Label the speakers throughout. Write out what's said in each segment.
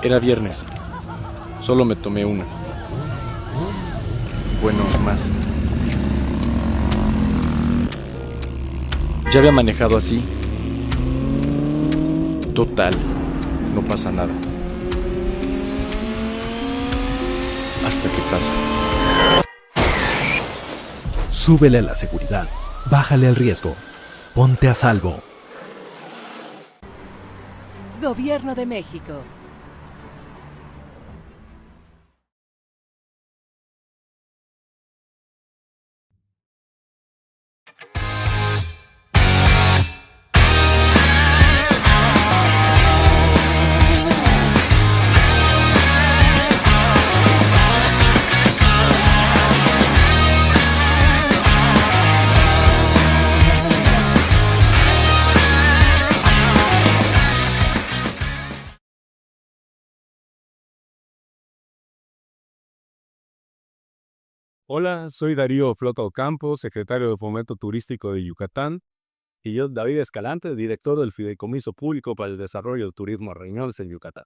Speaker 1: Era viernes. Solo me tomé una. Bueno, más. Ya había manejado así. Total, no pasa nada. Hasta que pasa.
Speaker 2: Súbele a la seguridad, bájale al riesgo, ponte a salvo.
Speaker 3: Gobierno de México.
Speaker 4: Hola, soy Darío Flota Ocampo, secretario de Fomento Turístico de Yucatán. Y yo, David Escalante, director del Fideicomiso Público para el Desarrollo del Turismo Reuniones en Yucatán.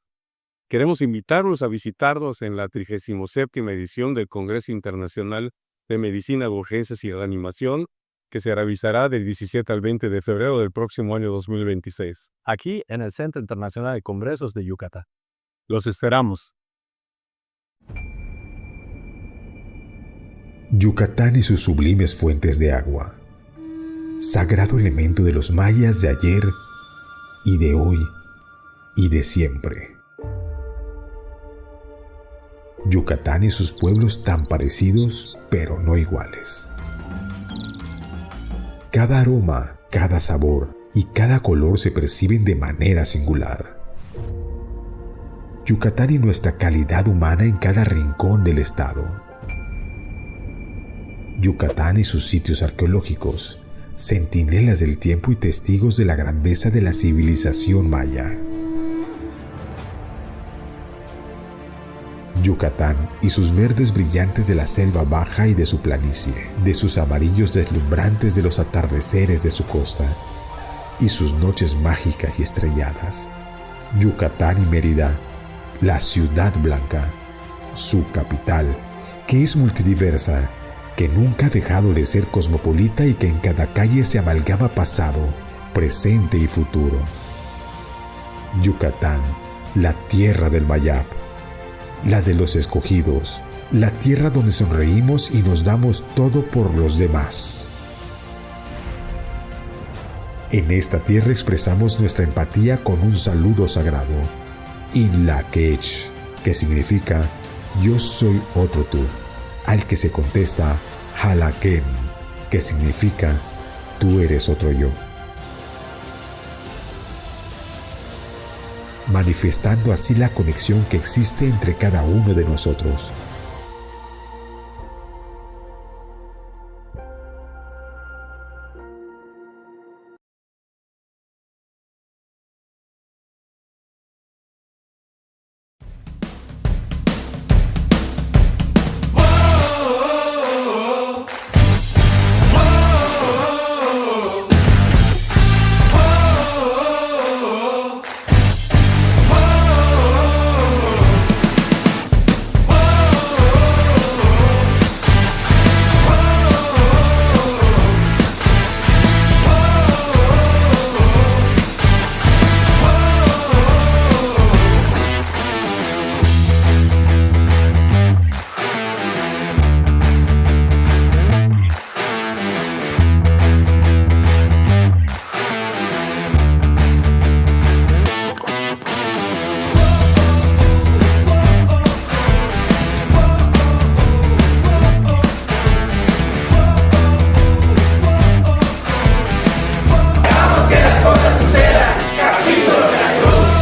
Speaker 4: Queremos invitarlos a visitarnos en la 37ª edición del Congreso Internacional de Medicina de Urgencias y Reanimación, que se realizará del 17 al 20 de febrero del próximo año 2026, aquí en el Centro Internacional de Congresos de Yucatán. Los esperamos.
Speaker 5: Yucatán y sus sublimes fuentes de agua, sagrado elemento de los mayas de ayer y de hoy y de siempre. Yucatán y sus pueblos tan parecidos, pero no iguales. Cada aroma, cada sabor y cada color se perciben de manera singular. Yucatán y nuestra calidad humana en cada rincón del estado. Yucatán y sus sitios arqueológicos, centinelas del tiempo y testigos de la grandeza de la civilización maya. Yucatán y sus verdes brillantes de la selva baja y de su planicie, de sus amarillos deslumbrantes de los atardeceres de su costa y sus noches mágicas y estrelladas. Yucatán y Mérida, la ciudad blanca, su capital, que es multidiversa, que nunca ha dejado de ser cosmopolita y que en cada calle se amalgama pasado, presente y futuro. Yucatán, la tierra del Mayab, la de los escogidos, la tierra donde sonreímos y nos damos todo por los demás. En esta tierra expresamos nuestra empatía con un saludo sagrado, Inlakech, que significa yo soy otro tú, al que se contesta Halaken, que significa tú eres otro yo. Manifestando así la conexión que existe entre cada uno de nosotros.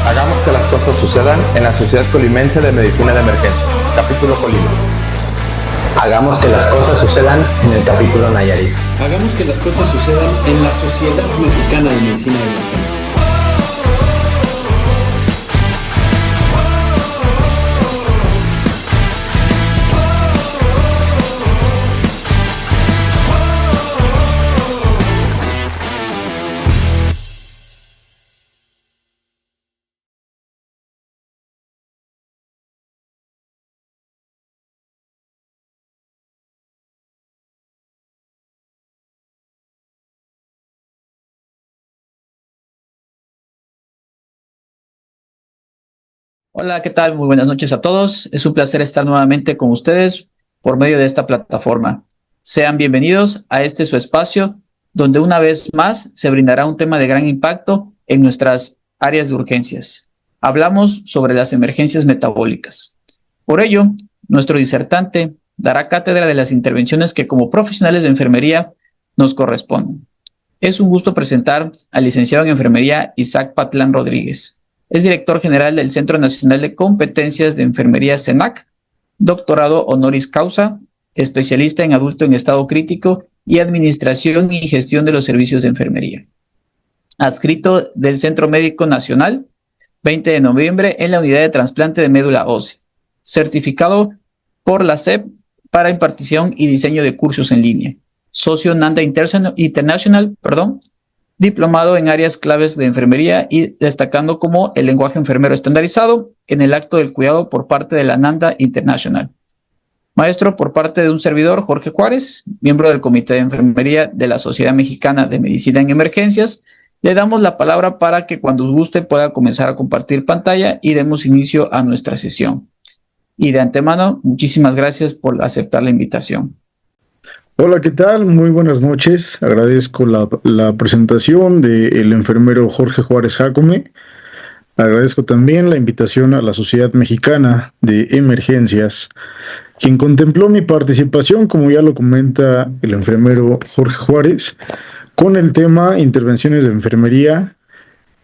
Speaker 6: Hagamos que las cosas sucedan en la Sociedad Colimense de Medicina de Emergencia, capítulo Colima.
Speaker 7: Hagamos que las cosas sucedan en el capítulo Nayarit.
Speaker 8: Hagamos que las cosas sucedan en la Sociedad Mexicana de Medicina de Emergencia.
Speaker 9: Hola, ¿qué tal? Muy buenas noches a todos. Es un placer estar nuevamente con ustedes por medio de esta plataforma. Sean bienvenidos a este su espacio, donde una vez más se brindará un tema de gran impacto en nuestras áreas de urgencias. Hablamos sobre las emergencias metabólicas. Por ello, nuestro disertante dará cátedra de las intervenciones que como profesionales de enfermería nos corresponden. Es un gusto presentar al licenciado en enfermería Isaac Patlán Rodríguez. Es director general del Centro Nacional de Competencias de Enfermería CENAC, doctorado honoris causa, especialista en adulto en estado crítico y administración y gestión de los servicios de enfermería. Adscrito del Centro Médico Nacional, 20 de noviembre, en la unidad de trasplante de médula ósea. Certificado por la SEP para impartición y diseño de cursos en línea. Socio NANDA International, diplomado en áreas claves de enfermería y destacando como el lenguaje enfermero estandarizado en el acto del cuidado por parte de la NANDA International. Maestro por parte de un servidor, Jorge Juárez, miembro del Comité de Enfermería de la Sociedad Mexicana de Medicina en Emergencias. Le damos la palabra para que cuando guste pueda comenzar a compartir pantalla y demos inicio a nuestra sesión. Y de antemano, muchísimas gracias por aceptar la invitación.
Speaker 10: Hola, ¿qué tal? Muy buenas noches. Agradezco la presentación del enfermero Jorge Juárez Jácome. Agradezco también la invitación a la Sociedad Mexicana de Emergencias, quien contempló mi participación, como ya lo comenta el enfermero Jorge Juárez, con el tema Intervenciones de Enfermería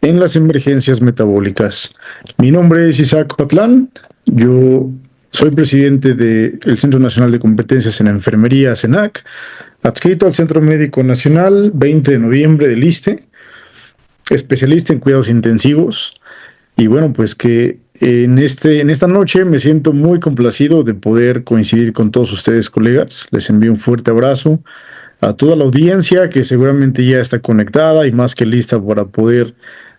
Speaker 10: en las Emergencias Metabólicas. Mi nombre es Isaac Patlán. Yo soy presidente del Centro Nacional de Competencias en Enfermería, CENAC, adscrito al Centro Médico Nacional, 20 de noviembre del ISSSTE, especialista en cuidados intensivos. Y bueno, pues que en esta noche me siento muy complacido de poder coincidir con todos ustedes, colegas. Les envío un fuerte abrazo a toda la audiencia que seguramente ya está conectada y más que lista para poder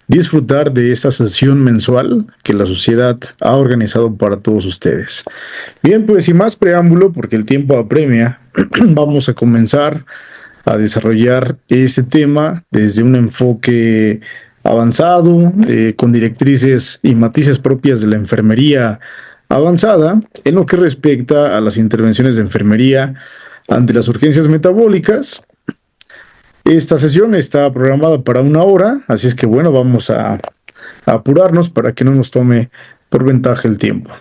Speaker 10: disfrutar de esta sesión mensual que la sociedad ha organizado para todos ustedes. Bien, pues sin más preámbulo, porque el tiempo apremia, vamos a comenzar a desarrollar este tema desde un enfoque avanzado, con directrices y matices propias de la enfermería avanzada, en lo que respecta a las intervenciones de enfermería ante las urgencias metabólicas. Esta sesión está programada para 1 hora, así es que bueno, vamos a apurarnos para que no nos tome por ventaja el tiempo.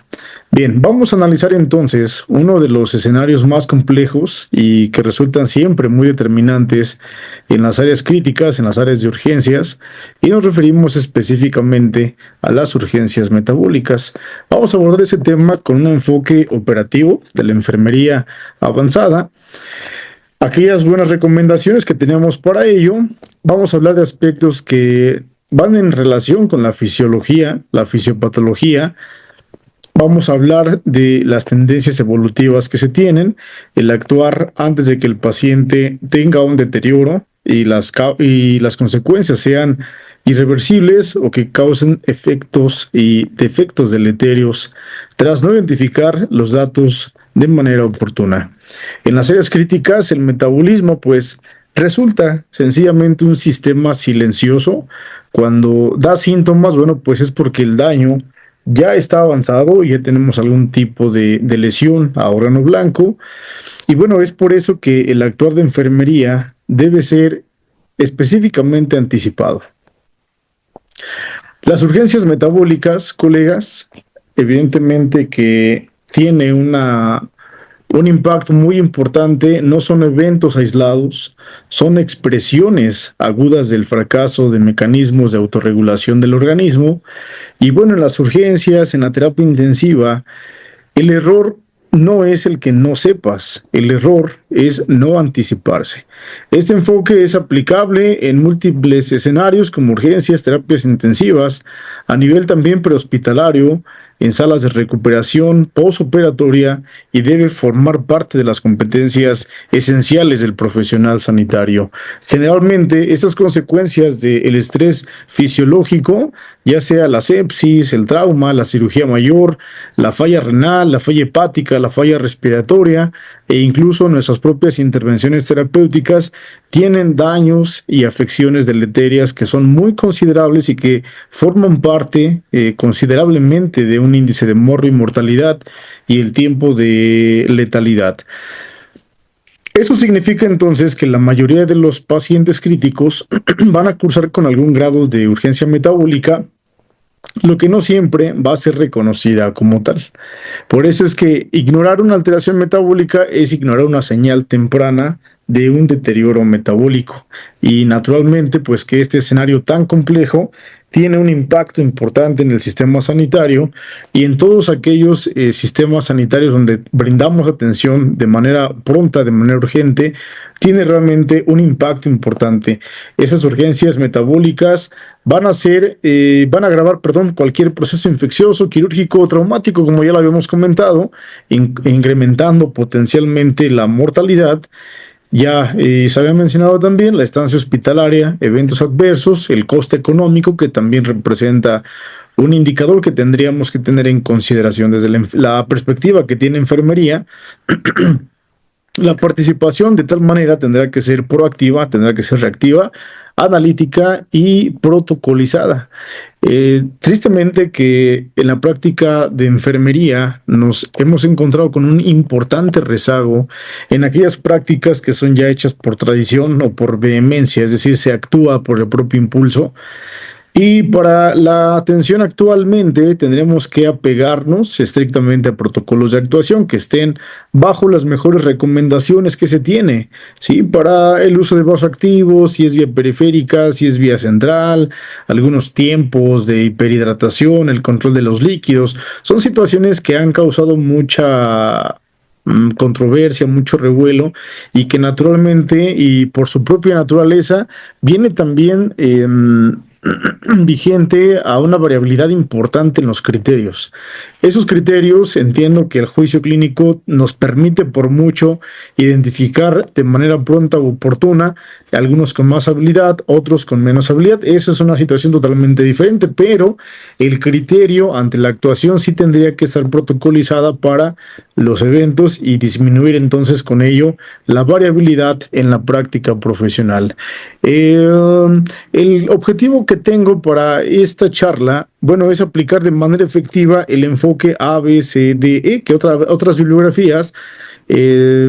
Speaker 10: Bien, vamos a analizar entonces uno de los escenarios más complejos y que resultan siempre muy determinantes en las áreas críticas, en las áreas de urgencias, y nos referimos específicamente a las urgencias metabólicas. Vamos a abordar ese tema con un enfoque operativo de la enfermería avanzada. Aquellas buenas recomendaciones que tenemos para ello, vamos a hablar de aspectos que van en relación con la fisiología, la fisiopatología. Vamos a hablar de las tendencias evolutivas que se tienen, el actuar antes de que el paciente tenga un deterioro y las consecuencias sean irreversibles o que causen efectos y defectos deleterios tras no identificar los datos de manera oportuna. En las áreas críticas, el metabolismo pues resulta sencillamente un sistema silencioso. Cuando da síntomas, bueno, pues es porque el daño ya está avanzado y ya tenemos algún tipo de lesión a órgano blanco. Y bueno, es por eso que el actuar de enfermería debe ser específicamente anticipado. Las urgencias metabólicas, colegas, evidentemente que tiene un impacto muy importante, no son eventos aislados, son expresiones agudas del fracaso de mecanismos de autorregulación del organismo. Y bueno, en las urgencias, en la terapia intensiva, el error no es el que no sepas, el error es no anticiparse. Este enfoque es aplicable en múltiples escenarios como urgencias, terapias intensivas, a nivel también prehospitalario, en salas de recuperación postoperatoria y debe formar parte de las competencias esenciales del profesional sanitario. Generalmente, estas consecuencias del estrés fisiológico, ya sea la sepsis, el trauma, la cirugía mayor, la falla renal, la falla hepática, la falla respiratoria, e incluso nuestras propias intervenciones terapéuticas tienen daños y afecciones deleterias que son muy considerables y que forman parte considerablemente de un índice de mortalidad y el tiempo de letalidad. Eso significa entonces que la mayoría de los pacientes críticos van a cursar con algún grado de urgencia metabólica, lo que no siempre va a ser reconocida como tal. Por eso es que ignorar una alteración metabólica es ignorar una señal temprana de un deterioro metabólico. Y naturalmente, pues que este escenario tan complejo tiene un impacto importante en el sistema sanitario y en todos aquellos sistemas sanitarios donde brindamos atención de manera pronta, de manera urgente, tiene realmente un impacto importante. Esas urgencias metabólicas van a agravar, cualquier proceso infeccioso, quirúrgico o traumático, como ya lo habíamos comentado, incrementando potencialmente la mortalidad. Ya se había mencionado también la estancia hospitalaria, eventos adversos, el coste económico, que también representa un indicador que tendríamos que tener en consideración desde la perspectiva que tiene enfermería. La participación de tal manera tendrá que ser proactiva, tendrá que ser reactiva, analítica y protocolizada. Tristemente que en la práctica de enfermería nos hemos encontrado con un importante rezago en aquellas prácticas que son ya hechas por tradición o por vehemencia, es decir, se actúa por el propio impulso. Y para la atención actualmente tendremos que apegarnos estrictamente a protocolos de actuación que estén bajo las mejores recomendaciones que se tiene, ¿sí? Para el uso de vasoactivos, si es vía periférica, si es vía central, algunos tiempos de hiperhidratación, el control de los líquidos, son situaciones que han causado mucha controversia, mucho revuelo y que naturalmente y por su propia naturaleza viene también vigente a una variabilidad importante en los criterios. Esos criterios, entiendo que el juicio clínico nos permite por mucho identificar de manera pronta u oportuna, algunos con más habilidad, otros con menos habilidad. Esa es una situación totalmente diferente, pero el criterio ante la actuación sí tendría que estar protocolizada para los eventos y disminuir entonces con ello la variabilidad en la práctica profesional. El objetivo que tengo para esta charla, bueno, es aplicar de manera efectiva el enfoque A, B, C, D, E, que otras bibliografías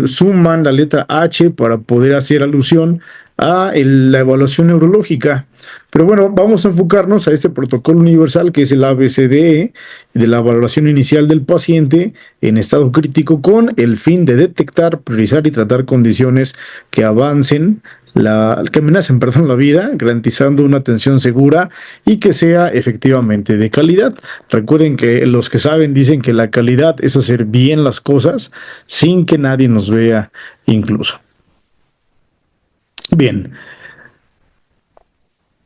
Speaker 10: suman la letra H para poder hacer alusión a la evaluación neurológica. Pero bueno, vamos a enfocarnos a este protocolo universal que es el ABCDE de la evaluación inicial del paciente en estado crítico con el fin de detectar, priorizar y tratar condiciones que amenacen la vida, garantizando una atención segura y que sea efectivamente de calidad. Recuerden que los que saben dicen que la calidad es hacer bien las cosas sin que nadie nos vea incluso. Bien.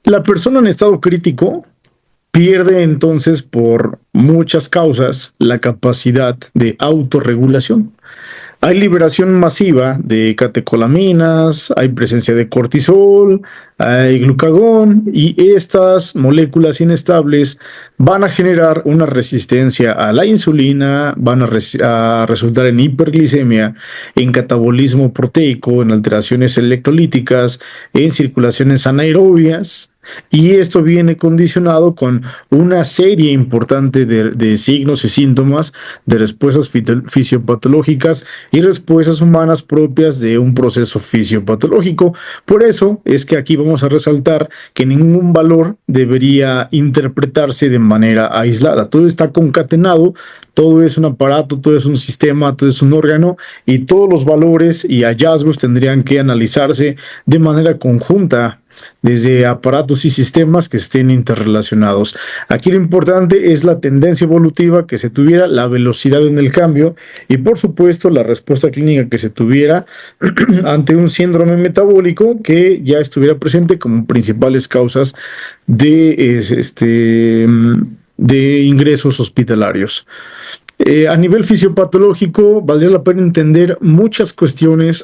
Speaker 10: La persona en estado crítico pierde entonces por muchas causas la capacidad de autorregulación. Hay liberación masiva de catecolaminas, hay presencia de cortisol, hay glucagón y estas moléculas inestables van a generar una resistencia a la insulina, van a resultar en hiperglicemia, en catabolismo proteico, en alteraciones electrolíticas, en circulaciones anaerobias. Y esto viene condicionado con una serie importante de signos y síntomas de respuestas fisiopatológicas y respuestas humanas propias de un proceso fisiopatológico. Por eso es que aquí vamos a resaltar que ningún valor debería interpretarse de manera aislada. Todo está concatenado, todo es un aparato, todo es un sistema, todo es un órgano y todos los valores y hallazgos tendrían que analizarse de manera conjunta desde aparatos y sistemas que estén interrelacionados. Aquí lo importante es la tendencia evolutiva que se tuviera, la velocidad en el cambio y por supuesto la respuesta clínica que se tuviera ante un síndrome metabólico que ya estuviera presente como principales causas de ingresos hospitalarios. A nivel fisiopatológico, valdría la pena entender muchas cuestiones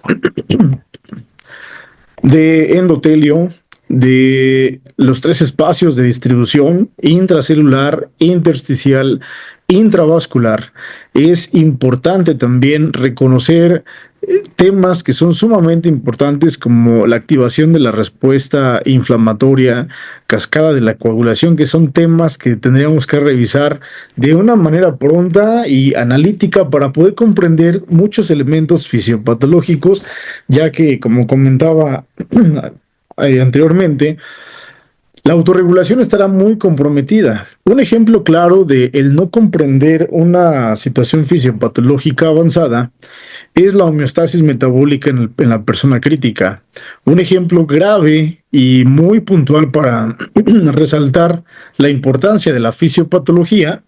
Speaker 10: de endotelio, de los 3 espacios de distribución intracelular, intersticial, intravascular. Es importante también reconocer temas que son sumamente importantes como la activación de la respuesta inflamatoria, cascada de la coagulación, que son temas que tendríamos que revisar de una manera pronta y analítica para poder comprender muchos elementos fisiopatológicos, ya que, como comentaba anteriormente, la autorregulación estará muy comprometida. Un ejemplo claro de el no comprender una situación fisiopatológica avanzada es la homeostasis metabólica en la persona crítica. Un ejemplo grave y muy puntual para resaltar la importancia de la fisiopatología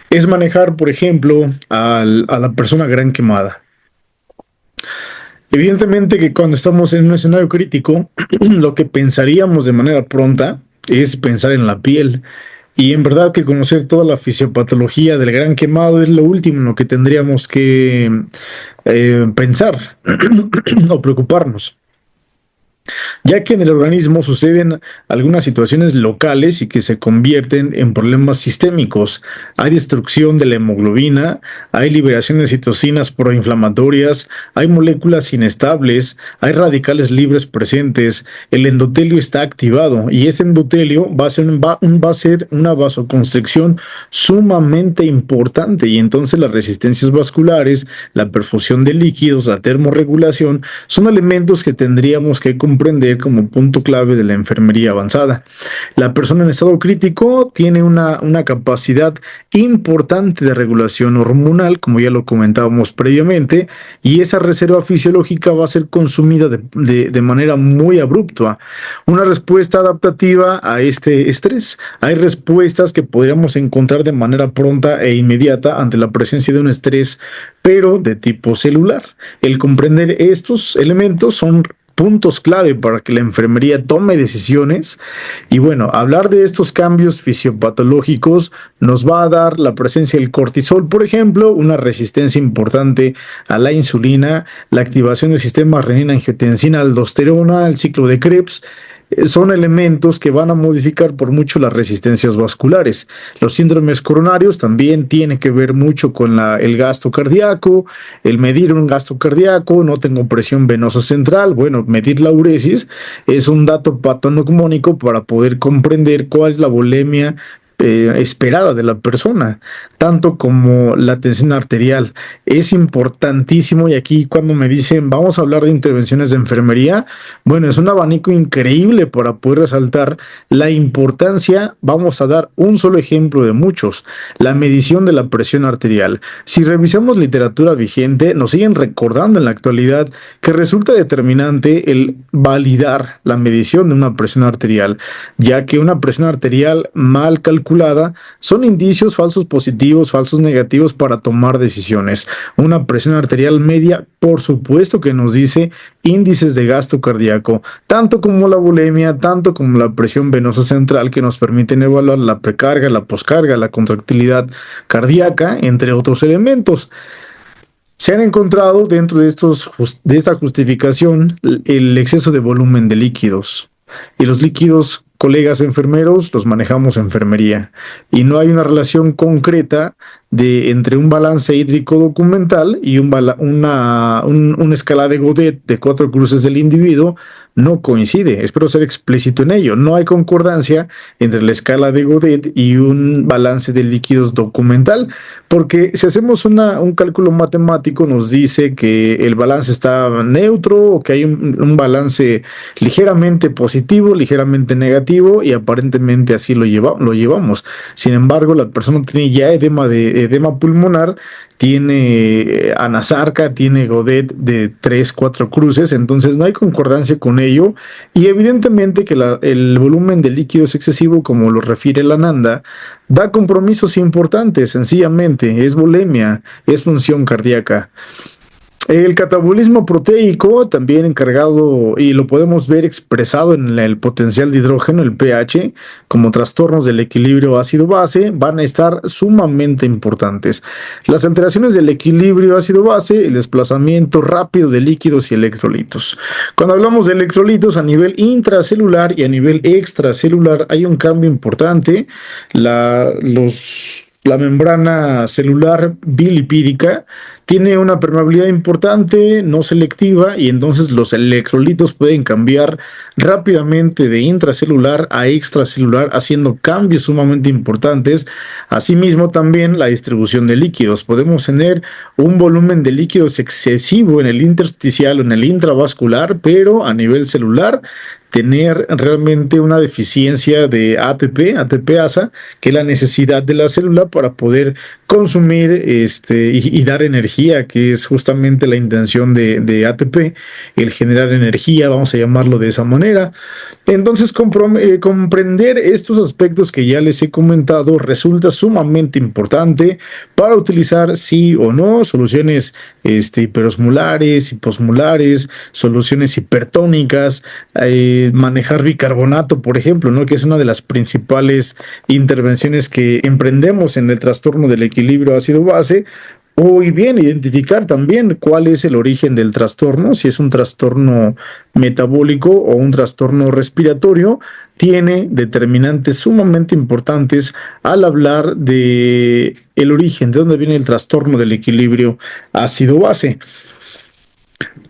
Speaker 10: es manejar, por ejemplo, a la persona gran quemada. Evidentemente que cuando estamos en un escenario crítico, lo que pensaríamos de manera pronta es pensar en la piel. Y en verdad que conocer toda la fisiopatología del gran quemado es lo último en lo que tendríamos que pensar o preocuparnos, ya que en el organismo suceden algunas situaciones locales y que se convierten en problemas sistémicos. Hay destrucción de la hemoglobina, hay liberación de citocinas proinflamatorias, hay moléculas inestables, hay radicales libres presentes, el endotelio está activado y ese endotelio va a ser una vasoconstricción sumamente importante, y entonces las resistencias vasculares, la perfusión de líquidos, la termorregulación son elementos que tendríamos que comprender como punto clave de la enfermería avanzada. La persona en estado crítico tiene una capacidad importante de regulación hormonal, como ya lo comentábamos previamente, y esa reserva fisiológica va a ser consumida de manera muy abrupta. Una respuesta adaptativa a este estrés. Hay respuestas que podríamos encontrar de manera pronta e inmediata ante la presencia de un estrés, pero de tipo celular. El comprender estos elementos son puntos clave para que la enfermería tome decisiones. Y bueno, hablar de estos cambios fisiopatológicos nos va a dar la presencia del cortisol, por ejemplo, una resistencia importante a la insulina, la activación del sistema renina-angiotensina-aldosterona, el ciclo de Krebs. Son elementos que van a modificar por mucho las resistencias vasculares. Los síndromes coronarios también tienen que ver mucho con el gasto cardíaco, el medir un gasto cardíaco, no tengo presión venosa central. Bueno, medir la uresis es un dato patognomónico para poder comprender cuál es la volemia esperada de la persona, tanto como la tensión arterial. Es importantísimo, y aquí cuando me dicen vamos a hablar de intervenciones de enfermería, bueno, es un abanico increíble para poder resaltar la importancia. Vamos a dar un solo ejemplo de muchos: la medición de la presión arterial. Si revisamos literatura vigente, nos siguen recordando en la actualidad que resulta determinante el validar la medición de una presión arterial, ya que una presión arterial mal calculada son indicios falsos positivos, falsos negativos para tomar decisiones. Una presión arterial media, por supuesto que nos dice índices de gasto cardíaco, tanto como la volemia, tanto como la presión venosa central, que nos permiten evaluar la precarga, la poscarga, la contractilidad cardíaca, entre otros elementos. Se han encontrado dentro de esta justificación el exceso de volumen de líquidos. Y los líquidos, colegas enfermeros, los manejamos en enfermería, y no hay una relación concreta entre un balance hídrico documental y una escala de Godet de 4 cruces del individuo. No coincide. Espero ser explícito en ello. No hay concordancia entre la escala de Godet y un balance de líquidos documental, porque si hacemos un cálculo matemático nos dice que el balance está neutro, o que hay un balance ligeramente positivo, ligeramente negativo, y aparentemente así lo llevamos. Sin embargo, la persona tiene ya edema pulmonar, tiene anasarca, tiene Godet de 3-4 cruces, entonces no hay concordancia con ello, y evidentemente que el volumen de líquidos excesivo, como lo refiere la NANDA, da compromisos importantes. Sencillamente es volemia, es función cardíaca. El catabolismo proteico, también encargado, y lo podemos ver expresado en el potencial de hidrógeno, el pH, como trastornos del equilibrio ácido-base, van a estar sumamente importantes. Las alteraciones del equilibrio ácido-base, el desplazamiento rápido de líquidos y electrolitos. Cuando hablamos de electrolitos a nivel intracelular y a nivel extracelular, hay un cambio importante. Los La membrana celular bilipídica tiene una permeabilidad importante, no selectiva, y entonces los electrolitos pueden cambiar rápidamente de intracelular a extracelular, haciendo cambios sumamente importantes. Asimismo, también la distribución de líquidos. Podemos tener un volumen de líquidos excesivo en el intersticial o en el intravascular, pero a nivel celular tener realmente una deficiencia de ATP-ASA, que es la necesidad de la célula para poder consumir y dar energía, que es justamente la intención de ATP, el generar energía, vamos a llamarlo de esa manera. Entonces, comprender estos aspectos que ya les he comentado resulta sumamente importante para utilizar sí o no soluciones hiperosmolares, hiposmolares, soluciones hipertónicas, manejar bicarbonato, por ejemplo, ¿no? Que es una de las principales intervenciones que emprendemos en el trastorno del equilibrio ácido-base. O bien identificar también cuál es el origen del trastorno, si es un trastorno metabólico o un trastorno respiratorio, tiene determinantes sumamente importantes al hablar de el origen, de dónde viene el trastorno del equilibrio ácido-base.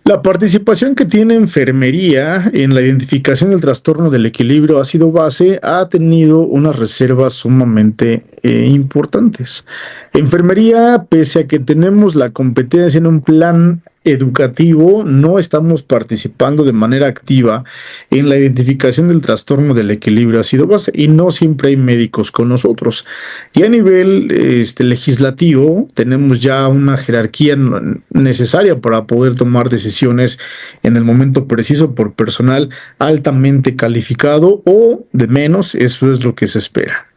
Speaker 10: La participación que tiene enfermería en la identificación del trastorno del equilibrio ácido-base ha tenido unas reservas sumamente importantes. Enfermería, pese a que tenemos la competencia en un plan educativo, no estamos participando de manera activa en la identificación del trastorno del equilibrio ácido-base y no siempre hay médicos con nosotros. Y a nivel legislativo tenemos ya una jerarquía necesaria para poder tomar decisiones en el momento preciso por personal altamente calificado o de menos, eso es lo que se espera.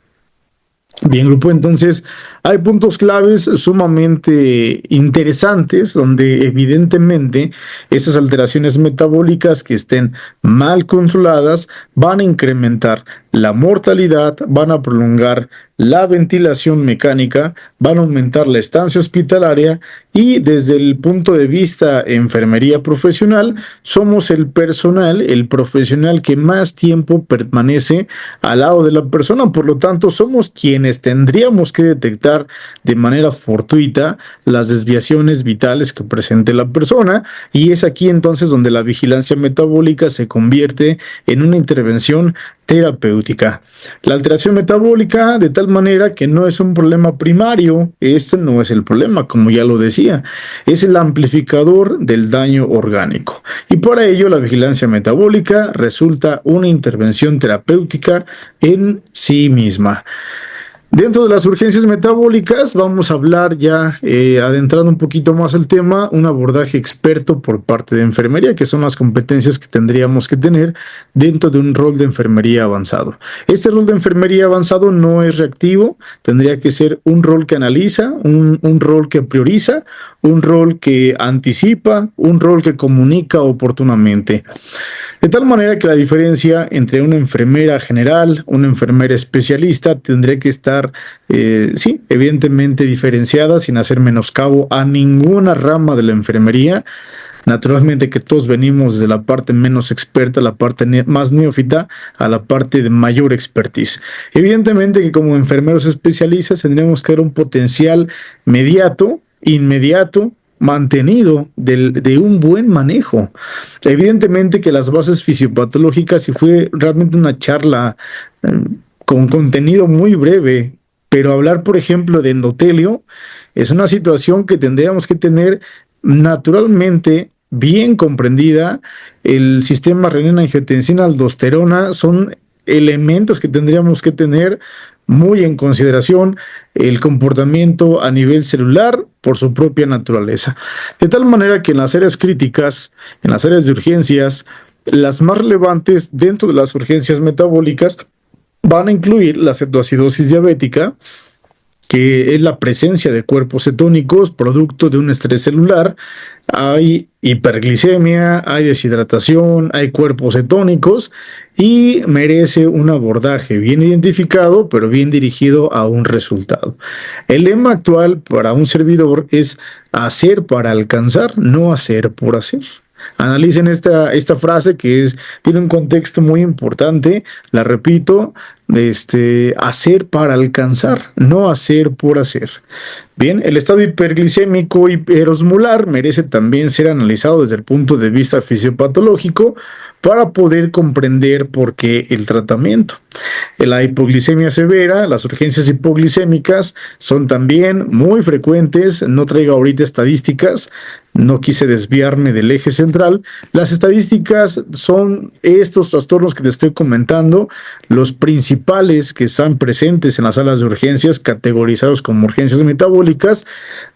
Speaker 10: Bien, grupo, entonces hay puntos claves sumamente interesantes donde evidentemente esas alteraciones metabólicas que estén mal controladas van a incrementar la mortalidad, van a prolongar la ventilación mecánica, van a aumentar la estancia hospitalaria y desde el punto de vista enfermería profesional, somos el profesional que más tiempo permanece al lado de la persona, por lo tanto somos quienes tendríamos que detectar de manera fortuita las desviaciones vitales que presente la persona, y es aquí entonces donde la vigilancia metabólica se convierte en una intervención terapéutica. La alteración metabólica, de tal manera que no es un problema primario, este no es el problema, como ya lo decía, es el amplificador del daño orgánico. Y para ello la vigilancia metabólica resulta una intervención terapéutica en sí misma. Dentro de las urgencias metabólicas vamos a hablar ya, adentrando un poquito más al tema, un abordaje experto por parte de enfermería, que son las competencias que tendríamos que tener dentro de un rol de enfermería avanzado. Este rol de enfermería avanzado no es reactivo, tendría que ser un rol que analiza, un rol que prioriza, un rol que anticipa, un rol que comunica oportunamente. De tal manera que la diferencia entre una enfermera general, una enfermera especialista, tendría que estar, evidentemente diferenciada, sin hacer menoscabo a ninguna rama de la enfermería. Naturalmente que todos venimos de la parte menos experta, la parte más neófita, a la parte de mayor expertise. Evidentemente que como enfermeros especialistas tendríamos que dar un potencial inmediato, mantenido de un buen manejo. Evidentemente que las bases fisiopatológicas, si fue realmente una charla con contenido muy breve, pero hablar, por ejemplo, de endotelio, es una situación que tendríamos que tener naturalmente bien comprendida. El sistema renina-angiotensina-aldosterona son elementos que tendríamos que tener muy en consideración, el comportamiento a nivel celular por su propia naturaleza. De tal manera que en las áreas críticas, en las áreas de urgencias, las más relevantes dentro de las urgencias metabólicas van a incluir la cetoacidosis diabética, que es la presencia de cuerpos cetónicos producto de un estrés celular. Hay hiperglicemia, hay deshidratación, hay cuerpos cetónicos y merece un abordaje bien identificado, pero bien dirigido a un resultado. El lema actual para un servidor es hacer para alcanzar, no hacer por hacer. Analicen esta frase tiene un contexto muy importante, la repito, hacer para alcanzar, no hacer por hacer. Bien, el estado hiperglicémico hiperosmolar merece también ser analizado desde el punto de vista fisiopatológico para poder comprender por qué el tratamiento. La hipoglicemia severa, las urgencias hipoglicémicas son también muy frecuentes. No traigo ahorita estadísticas, no quise desviarme del eje central. Las estadísticas son estos trastornos que te estoy comentando, los principales que están presentes en las salas de urgencias, categorizados como urgencias metabólicas.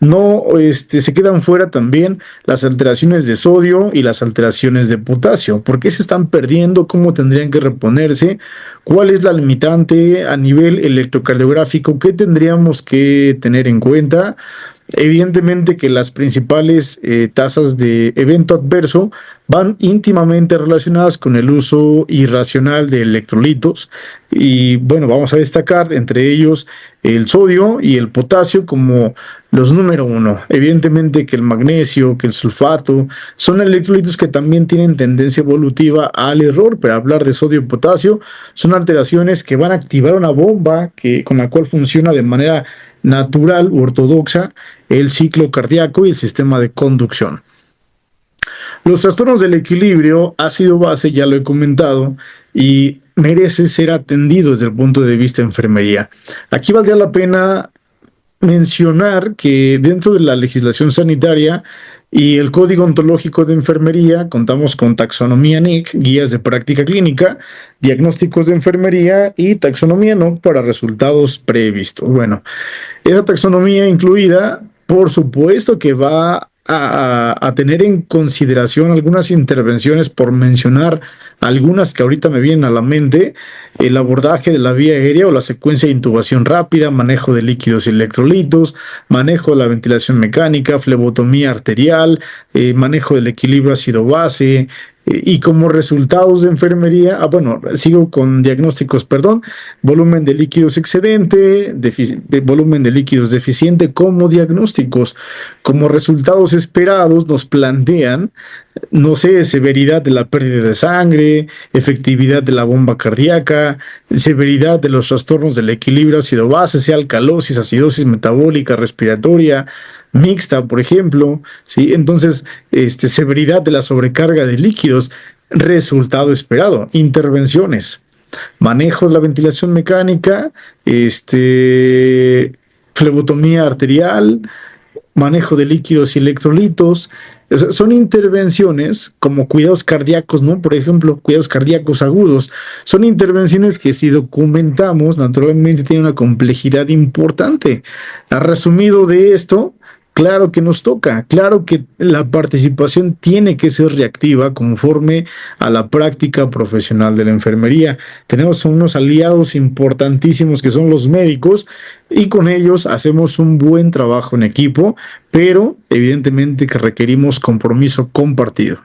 Speaker 10: No se quedan fuera también las alteraciones de sodio y las alteraciones de potasio. ¿Por qué se están perdiendo? ¿Cómo tendrían que reponerse? ¿Cuál es la limitante a nivel electrocardiográfico? ¿Qué tendríamos que tener en cuenta? Evidentemente que las principales tasas de evento adverso van íntimamente relacionadas con el uso irracional de electrolitos y bueno, vamos a destacar entre ellos el sodio y el potasio como los número uno. Evidentemente que el magnesio, que el sulfato son electrolitos que también tienen tendencia evolutiva al error, pero hablar de sodio y potasio son alteraciones que van a activar una bomba con la cual funciona de manera natural u ortodoxa el ciclo cardíaco y el sistema de conducción. Los trastornos del equilibrio, ácido base, ya lo he comentado, y merece ser atendido desde el punto de vista de enfermería. Aquí valdría la pena mencionar que dentro de la legislación sanitaria y el Código Ontológico de Enfermería contamos con taxonomía NIC, guías de práctica clínica, diagnósticos de enfermería y taxonomía NOC para resultados previstos. Bueno, esa taxonomía incluida, por supuesto que va a tener en consideración algunas intervenciones, por mencionar algunas que ahorita me vienen a la mente: el abordaje de la vía aérea o la secuencia de intubación rápida, manejo de líquidos y electrolitos, manejo de la ventilación mecánica, flebotomía arterial, manejo del equilibrio ácido-base, y como resultados de enfermería, sigo con diagnósticos, volumen de líquidos excedente, volumen de líquidos deficiente como diagnósticos. Como resultados esperados nos plantean, severidad de la pérdida de sangre, efectividad de la bomba cardíaca, severidad de los trastornos del equilibrio ácido-base, sea alcalosis, acidosis metabólica, respiratoria, mixta, por ejemplo, ¿sí? Entonces, severidad de la sobrecarga de líquidos, resultado esperado, intervenciones, manejo de la ventilación mecánica, flebotomía arterial, manejo de líquidos y electrolitos. O sea, son intervenciones como cuidados cardíacos, ¿no? Por ejemplo, cuidados cardíacos agudos. Son intervenciones que, si documentamos, naturalmente tienen una complejidad importante. A resumido de esto, claro que nos toca, claro que la participación tiene que ser reactiva conforme a la práctica profesional de la enfermería. Tenemos unos aliados importantísimos que son los médicos y con ellos hacemos un buen trabajo en equipo, pero evidentemente que requerimos compromiso compartido.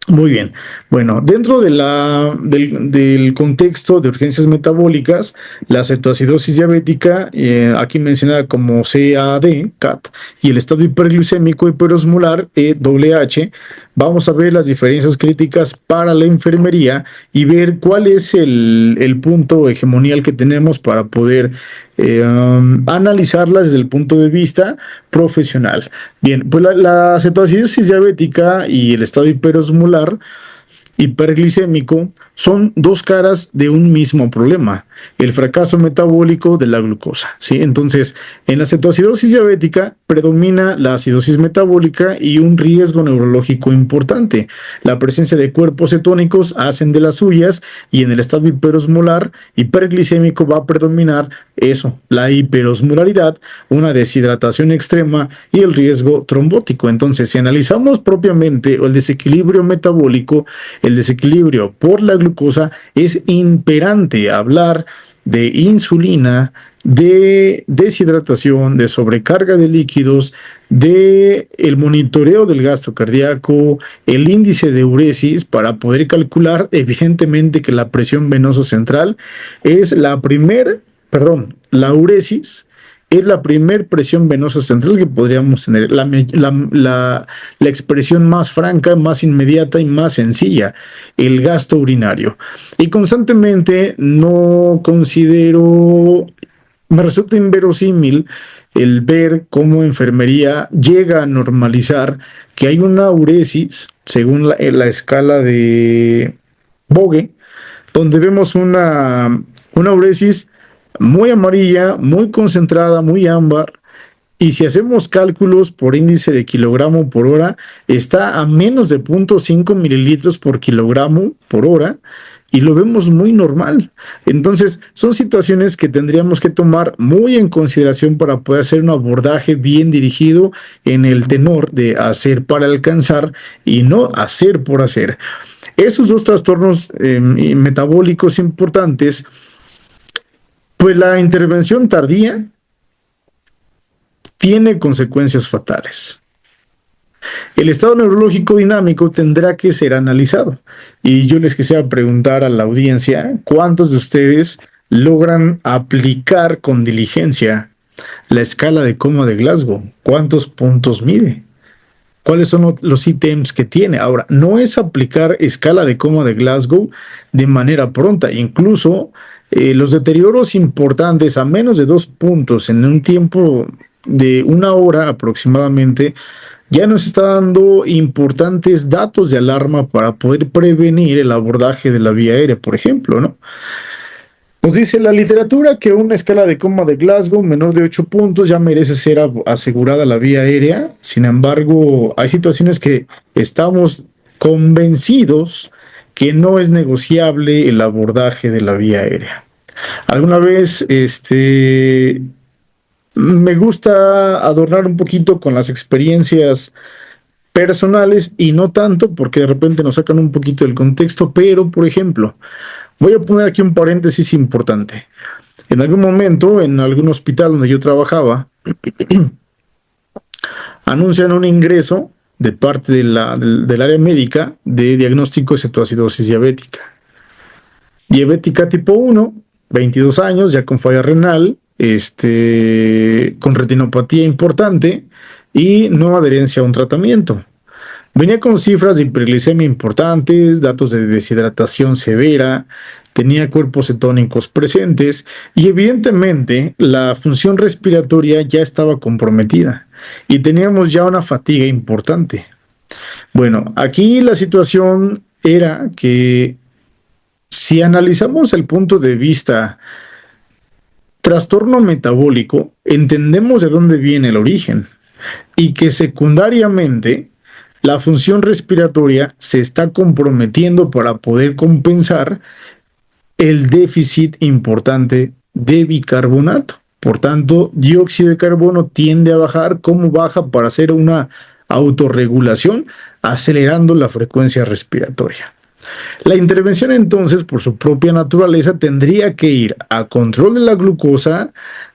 Speaker 10: Muy bien. Bueno, dentro del contexto de urgencias metabólicas, la cetoacidosis diabética, aquí mencionada como CAD, y el estado hiperglucémico hiperosmolar, EWH, vamos a ver las diferencias críticas para la enfermería y ver cuál es el punto hegemonial que tenemos para poder analizarlas desde el punto de vista profesional. Bien, pues la cetoacidosis diabética y el estado hiperosmolar hiperglicémico son dos caras de un mismo problema, el fracaso metabólico de la glucosa, ¿sí? Entonces, en la cetoacidosis diabética predomina la acidosis metabólica y un riesgo neurológico importante. La presencia de cuerpos cetónicos hacen de las suyas, y en el estado hiperosmolar hiperglicémico va a predominar eso, la hiperosmolaridad, una deshidratación extrema y el riesgo trombótico. Entonces, si analizamos propiamente el desequilibrio metabólico, el desequilibrio por la glucosa, es imperante hablar de insulina, de deshidratación, de sobrecarga de líquidos, de el monitoreo del gasto cardíaco, el índice de uresis, para poder calcular evidentemente que la presión venosa central es la uresis es la primer presión venosa central que podríamos tener, la expresión más franca, más inmediata y más sencilla, el gasto urinario. Y constantemente no considero, me resulta inverosímil el ver cómo enfermería llega a normalizar que hay una uresis, según la escala de Bogue, donde vemos una uresis muy amarilla, muy concentrada, muy ámbar, y si hacemos cálculos por índice de kilogramo por hora, está a menos de 0.5 mililitros por kilogramo por hora, y lo vemos muy normal. Entonces, son situaciones que tendríamos que tomar muy en consideración para poder hacer un abordaje bien dirigido en el tenor de hacer para alcanzar y no hacer por hacer. Esos dos trastornos metabólicos importantes, pues la intervención tardía tiene consecuencias fatales. El estado neurológico dinámico tendrá que ser analizado. Y yo les quisiera preguntar a la audiencia, ¿cuántos de ustedes logran aplicar con diligencia la escala de coma de Glasgow? ¿Cuántos puntos mide? ¿Cuáles son los ítems que tiene? Ahora, no es aplicar escala de coma de Glasgow de manera pronta. Incluso los deterioros importantes a menos de 2 puntos en un tiempo de 1 hora aproximadamente ya nos está dando importantes datos de alarma para poder prevenir el abordaje de la vía aérea, por ejemplo, ¿no? Nos dice la literatura que una escala de coma de Glasgow menor de 8 puntos ya merece ser asegurada la vía aérea. Sin embargo, hay situaciones que estamos convencidos que no es negociable el abordaje de la vía aérea. Alguna vez, me gusta adornar un poquito con las experiencias personales y no tanto porque de repente nos sacan un poquito del contexto, pero por ejemplo, voy a poner aquí un paréntesis importante. En algún momento, en algún hospital donde yo trabajaba, anuncian un ingreso de parte del área médica de diagnóstico de cetoacidosis diabética. Diabética tipo 1, 22 años, ya con falla renal, con retinopatía importante y no adherencia a un tratamiento. Venía con cifras de hiperglicemia importantes, datos de deshidratación severa, tenía cuerpos cetónicos presentes y evidentemente la función respiratoria ya estaba comprometida y teníamos ya una fatiga importante. Bueno, aquí la situación era que si analizamos el punto de vista trastorno metabólico, entendemos de dónde viene el origen y que secundariamente la función respiratoria se está comprometiendo para poder compensar el déficit importante de bicarbonato. Por tanto, dióxido de carbono tiende a bajar. ¿Cómo baja? Para hacer una autorregulación, acelerando la frecuencia respiratoria. La intervención entonces, por su propia naturaleza, tendría que ir a control de la glucosa,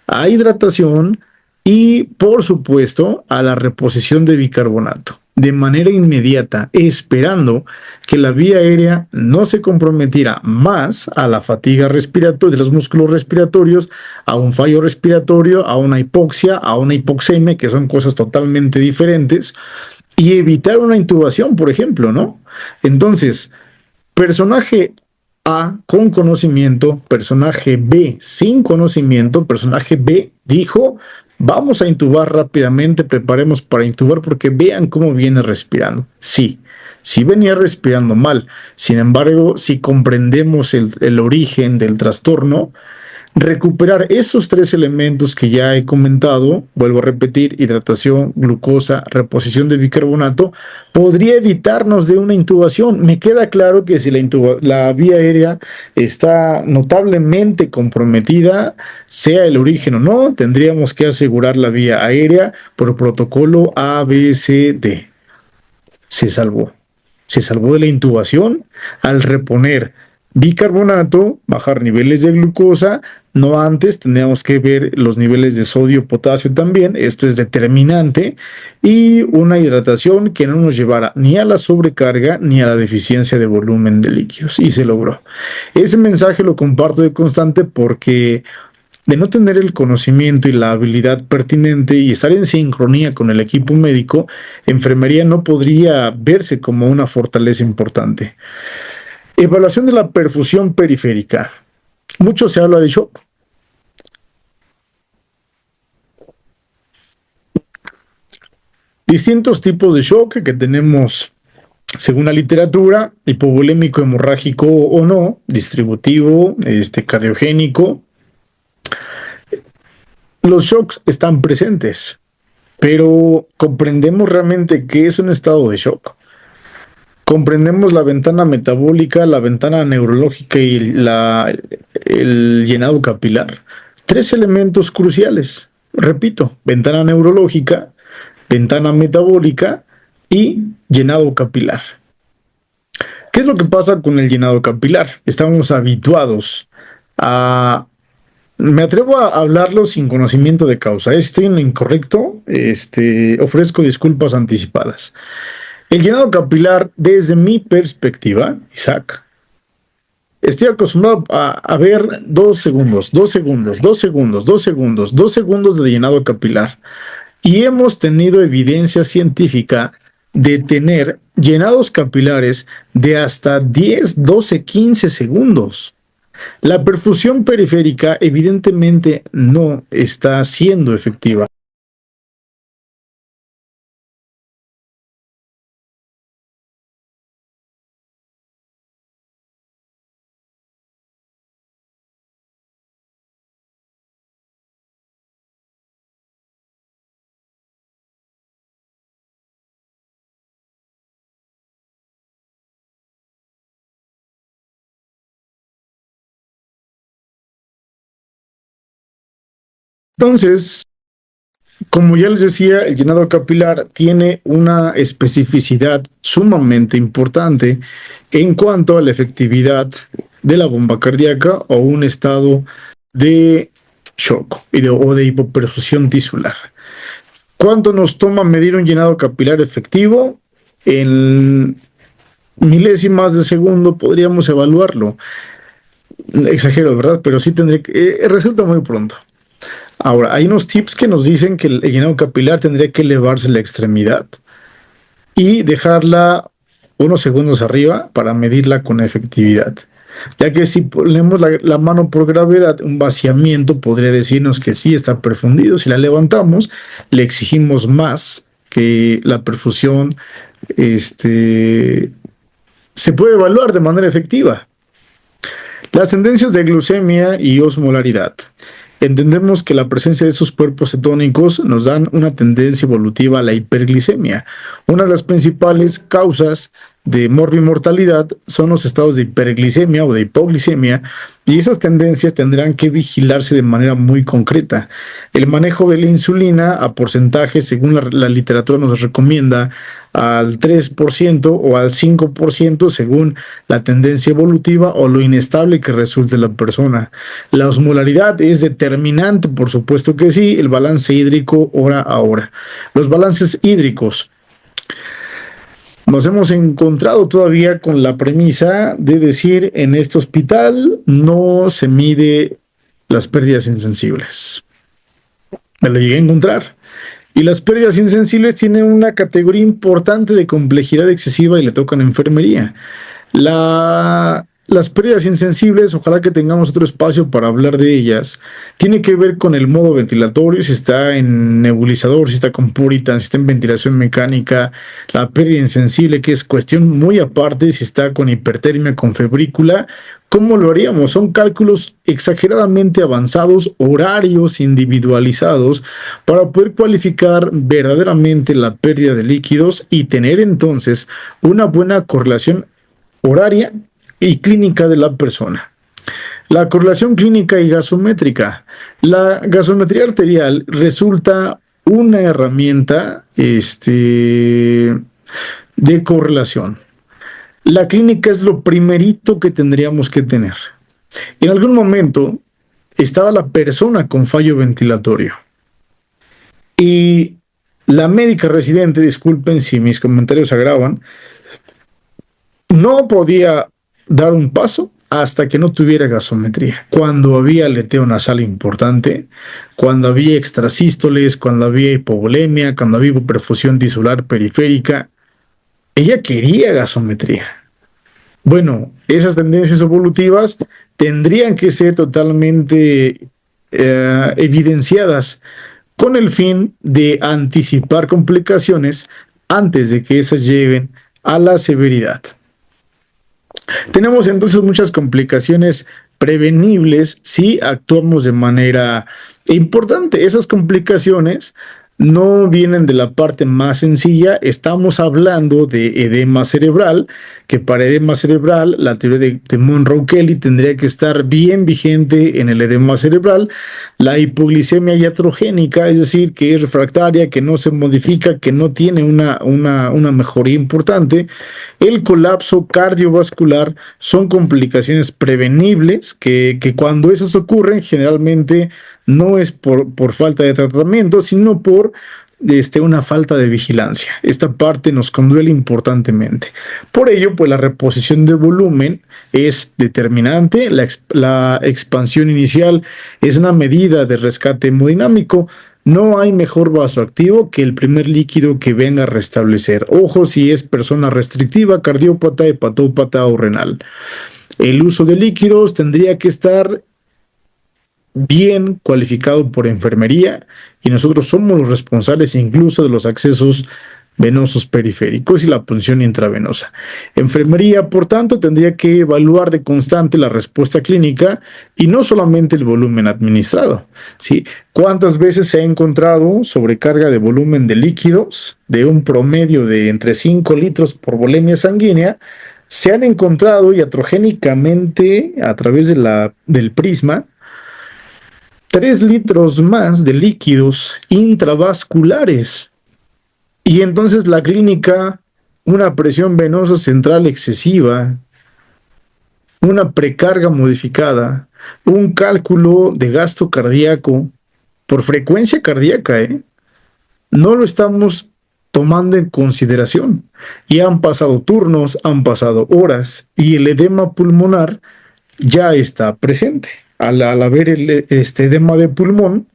Speaker 10: a hidratación y, por supuesto, a la reposición de bicarbonato de manera inmediata, esperando que la vía aérea no se comprometiera más a la fatiga respiratoria de los músculos respiratorios, a un fallo respiratorio, a una hipoxia, a una hipoxemia, que son cosas totalmente diferentes, y evitar una intubación, por ejemplo, ¿no? Entonces, personaje A con conocimiento, personaje B sin conocimiento, personaje B dijo: vamos a intubar rápidamente, preparemos para intubar porque vean cómo viene respirando. Sí venía respirando mal. Sin embargo, si comprendemos el origen del trastorno, recuperar esos 3 elementos que ya he comentado, vuelvo a repetir, hidratación, glucosa, reposición de bicarbonato, podría evitarnos de una intubación. Me queda claro que si la vía aérea está notablemente comprometida, sea el origen o no, tendríamos que asegurar la vía aérea por protocolo ABCD. Se salvó de la intubación al reponer bicarbonato, bajar niveles de glucosa. No antes, teníamos que ver los niveles de sodio, potasio también, esto es determinante, y una hidratación que no nos llevara ni a la sobrecarga ni a la deficiencia de volumen de líquidos, y se logró. Ese mensaje lo comparto de constante porque de no tener el conocimiento y la habilidad pertinente y estar en sincronía con el equipo médico, enfermería no podría verse como una fortaleza importante. Evaluación de la perfusión periférica. Mucho se habla de shock. Distintos tipos de shock que tenemos según la literatura: hipovolémico, hemorrágico o no, distributivo, cardiogénico. Los shocks están presentes, pero ¿comprendemos realmente qué es un estado de shock? Comprendemos la ventana metabólica, la ventana neurológica y el llenado capilar. 3 elementos cruciales. Repito, ventana neurológica, ventana metabólica y llenado capilar. ¿Qué es lo que pasa con el llenado capilar? Estamos habituados a... Me atrevo a hablarlo sin conocimiento de causa. Estoy en lo incorrecto. Ofrezco disculpas anticipadas. El llenado capilar, desde mi perspectiva, Isaac, estoy acostumbrado a ver 2 segundos de llenado capilar. Y hemos tenido evidencia científica de tener llenados capilares de hasta 10, 12, 15 segundos. La perfusión periférica evidentemente no está siendo efectiva. Entonces, como ya les decía, el llenado capilar tiene una especificidad sumamente importante en cuanto a la efectividad de la bomba cardíaca o un estado de shock o de hipoperfusión tisular. ¿Cuánto nos toma medir un llenado capilar efectivo? En milésimas de segundo podríamos evaluarlo. Exagero, ¿verdad? Pero sí tendría que... resulta muy pronto. Ahora, hay unos tips que nos dicen que el llenado capilar tendría que elevarse la extremidad y dejarla unos segundos arriba para medirla con efectividad. Ya que si ponemos la mano por gravedad, un vaciamiento podría decirnos que sí está perfundido. Si la levantamos, le exigimos más que la perfusión se puede evaluar de manera efectiva. Las tendencias de glucemia y osmolaridad. Entendemos que la presencia de esos cuerpos cetónicos nos dan una tendencia evolutiva a la hiperglicemia. Una de las principales causas de morbimortalidad son los estados de hiperglicemia o de hipoglicemia, y esas tendencias tendrán que vigilarse de manera muy concreta. El manejo de la insulina a porcentaje, según la literatura nos recomienda, al 3% o al 5% según la tendencia evolutiva o lo inestable que resulte la persona. La osmolaridad es determinante, por supuesto que sí, el balance hídrico hora a hora. Los balances hídricos. Nos hemos encontrado todavía con la premisa de decir: en este hospital no se mide las pérdidas insensibles. Me lo llegué a encontrar. Y las pérdidas insensibles tienen una categoría importante de complejidad excesiva y le tocan enfermería. Las pérdidas insensibles, ojalá que tengamos otro espacio para hablar de ellas, tiene que ver con el modo ventilatorio, si está en nebulizador, si está con Puritan, si está en ventilación mecánica. La pérdida insensible, que es cuestión muy aparte, si está con hipertermia, con febrícula. ¿Cómo lo haríamos? Son cálculos exageradamente avanzados, horarios individualizados, para poder cualificar verdaderamente la pérdida de líquidos y tener entonces una buena correlación horaria y clínica de la persona. La correlación clínica y gasométrica. La gasometría arterial resulta una herramienta de correlación. La clínica es lo primerito que tendríamos que tener. En algún momento estaba la persona con fallo ventilatorio y la médica residente, disculpen si mis comentarios agravan, no podía dar un paso hasta que no tuviera gasometría. Cuando había aleteo nasal importante, cuando había extrasístoles, cuando había hipovolemia, cuando había hipoperfusión tisular periférica, ella quería gasometría. Bueno, esas tendencias evolutivas tendrían que ser totalmente evidenciadas con el fin de anticipar complicaciones antes de que esas lleguen a la severidad. Tenemos entonces muchas complicaciones prevenibles si actuamos de manera importante. Esas complicaciones no vienen de la parte más sencilla. Estamos hablando de edema cerebral, que para edema cerebral la teoría de Monroe-Kelly tendría que estar bien vigente en el edema cerebral. La hipoglicemia iatrogénica, es decir, que es refractaria, que no se modifica, que no tiene una mejoría importante. El colapso cardiovascular son complicaciones prevenibles que cuando esas ocurren generalmente no es por falta de tratamiento, sino por una falta de vigilancia. Esta parte nos conduele importantemente. Por ello, pues la reposición de volumen es determinante. La expansión inicial es una medida de rescate hemodinámico. No hay mejor vasoactivo que el primer líquido que venga a restablecer. Ojo si es persona restrictiva, cardiópata, hepatópata o renal. El uso de líquidos tendría que estar bien cualificado por enfermería y nosotros somos los responsables incluso de los accesos venosos periféricos y la punción intravenosa. Enfermería, por tanto, tendría que evaluar de constante la respuesta clínica y no solamente el volumen administrado, ¿sí? ¿Cuántas veces se ha encontrado sobrecarga de volumen de líquidos de un promedio de entre 5 litros por volemia sanguínea? Se han encontrado iatrogénicamente a través del prisma 3 litros más de líquidos intravasculares. Y entonces la clínica, una presión venosa central excesiva, una precarga modificada, un cálculo de gasto cardíaco por frecuencia cardíaca, no lo estamos tomando en consideración. Y han pasado turnos, han pasado horas y el edema pulmonar ya está presente. Al haber este edema de pulmón,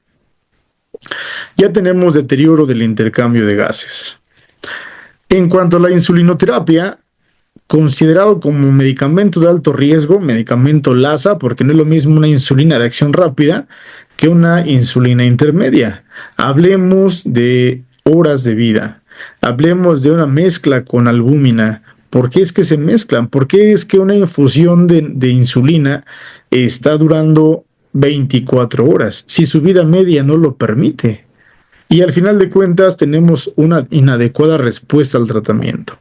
Speaker 10: ya tenemos deterioro del intercambio de gases. En cuanto a la insulinoterapia, considerado como medicamento de alto riesgo, medicamento LASA, porque no es lo mismo una insulina de acción rápida que una insulina intermedia. Hablemos de horas de vida, hablemos de una mezcla con albúmina. ¿Por qué es que se mezclan? ¿Por qué es que una infusión de insulina está durando 24 horas si su vida media no lo permite? Y al final de cuentas tenemos una inadecuada respuesta al tratamiento.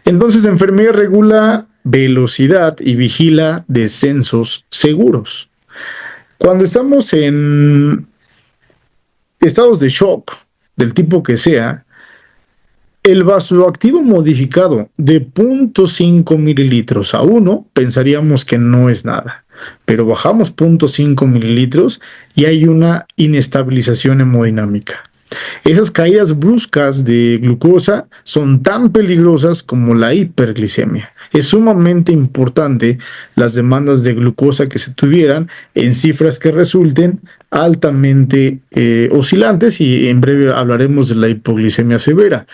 Speaker 10: Entonces, enfermería regula velocidad y vigila descensos seguros. Cuando estamos en estados de shock, del tipo que sea, el vasoactivo modificado de 0.5 mililitros a 1, pensaríamos que no es nada, pero bajamos 0.5 mililitros y hay una inestabilización hemodinámica. Esas caídas bruscas de glucosa son tan peligrosas como la hiperglicemia. Es sumamente importante las demandas de glucosa que se tuvieran en cifras que resulten altamente oscilantes, y en breve hablaremos de la hipoglicemia severa.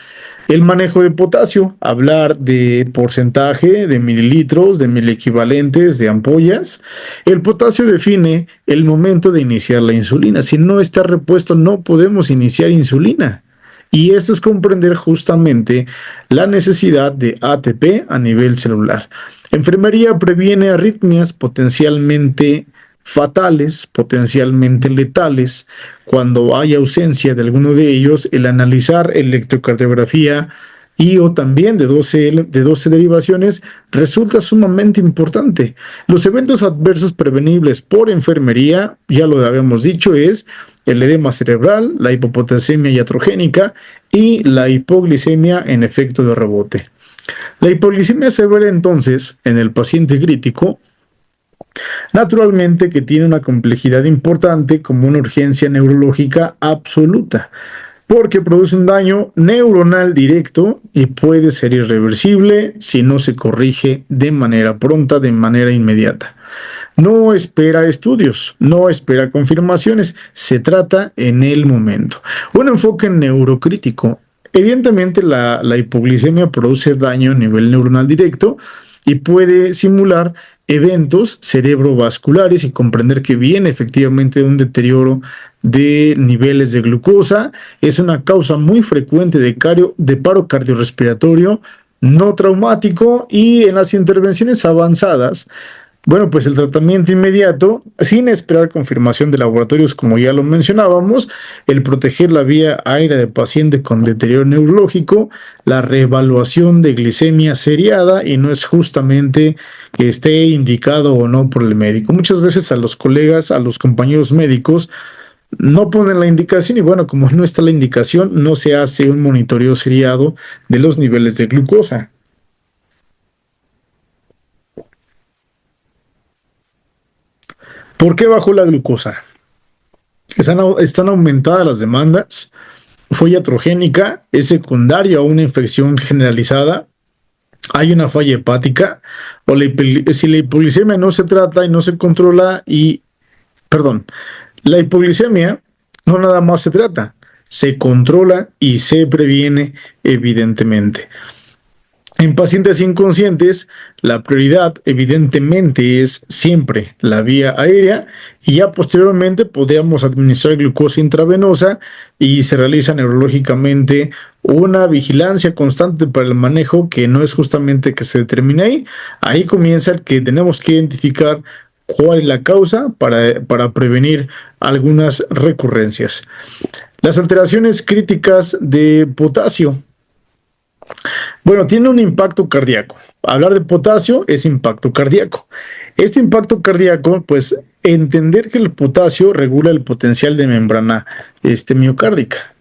Speaker 10: El manejo de potasio, hablar de porcentaje, de mililitros, de miliequivalentes, de ampollas. El potasio define el momento de iniciar la insulina. Si no está repuesto, no podemos iniciar insulina. Y eso es comprender justamente la necesidad de ATP a nivel celular. Enfermería previene arritmias potencialmente fatales, potencialmente letales. Cuando hay ausencia de alguno de ellos, el analizar electrocardiografía y o también de 12 derivaciones resulta sumamente importante. Los eventos adversos prevenibles por enfermería, ya lo habíamos dicho, es el edema cerebral, la hipopotasemia iatrogénica y la hipoglicemia en efecto de rebote. La hipoglicemia severa, entonces, en el paciente crítico, naturalmente que tiene una complejidad importante como una urgencia neurológica absoluta. porque produce un daño neuronal directo y puede ser irreversible si no se corrige de manera pronta, de manera inmediata. No espera estudios, no espera confirmaciones, se trata en el momento. Un enfoque neurocrítico. Evidentemente la hipoglicemia produce daño a nivel neuronal directo y puede simular eventos cerebrovasculares y comprender que viene efectivamente un deterioro de niveles de glucosa. Es una causa muy frecuente de paro cardiorrespiratorio no traumático, y en las intervenciones avanzadas, bueno, pues el tratamiento inmediato, sin esperar confirmación de laboratorios, como ya lo mencionábamos, el proteger la vía aérea de paciente con deterioro neurológico, la reevaluación de glicemia seriada, y no es justamente que esté indicado o no por el médico. Muchas veces a los colegas, a los compañeros médicos, no ponen la indicación, y bueno, como no está la indicación, no se hace un monitoreo seriado de los niveles de glucosa. ¿Por qué bajó la glucosa? Están aumentadas las demandas, fue iatrogénica, es secundaria a una infección generalizada, hay una falla hepática, o si la hipoglicemia no se trata y no se controla, la hipoglicemia no nada más se trata, se controla y se previene evidentemente. En pacientes inconscientes, la prioridad evidentemente es siempre la vía aérea, y ya posteriormente podríamos administrar glucosa intravenosa y se realiza neurológicamente una vigilancia constante para el manejo, que no es justamente que se determine ahí. Ahí comienza el que tenemos que identificar cuál es la causa para prevenir algunas recurrencias. Las alteraciones críticas de potasio. Bueno, tiene un impacto cardíaco. Hablar de potasio es impacto cardíaco. Este impacto cardíaco, pues entender que el potasio regula el potencial de membrana miocárdica.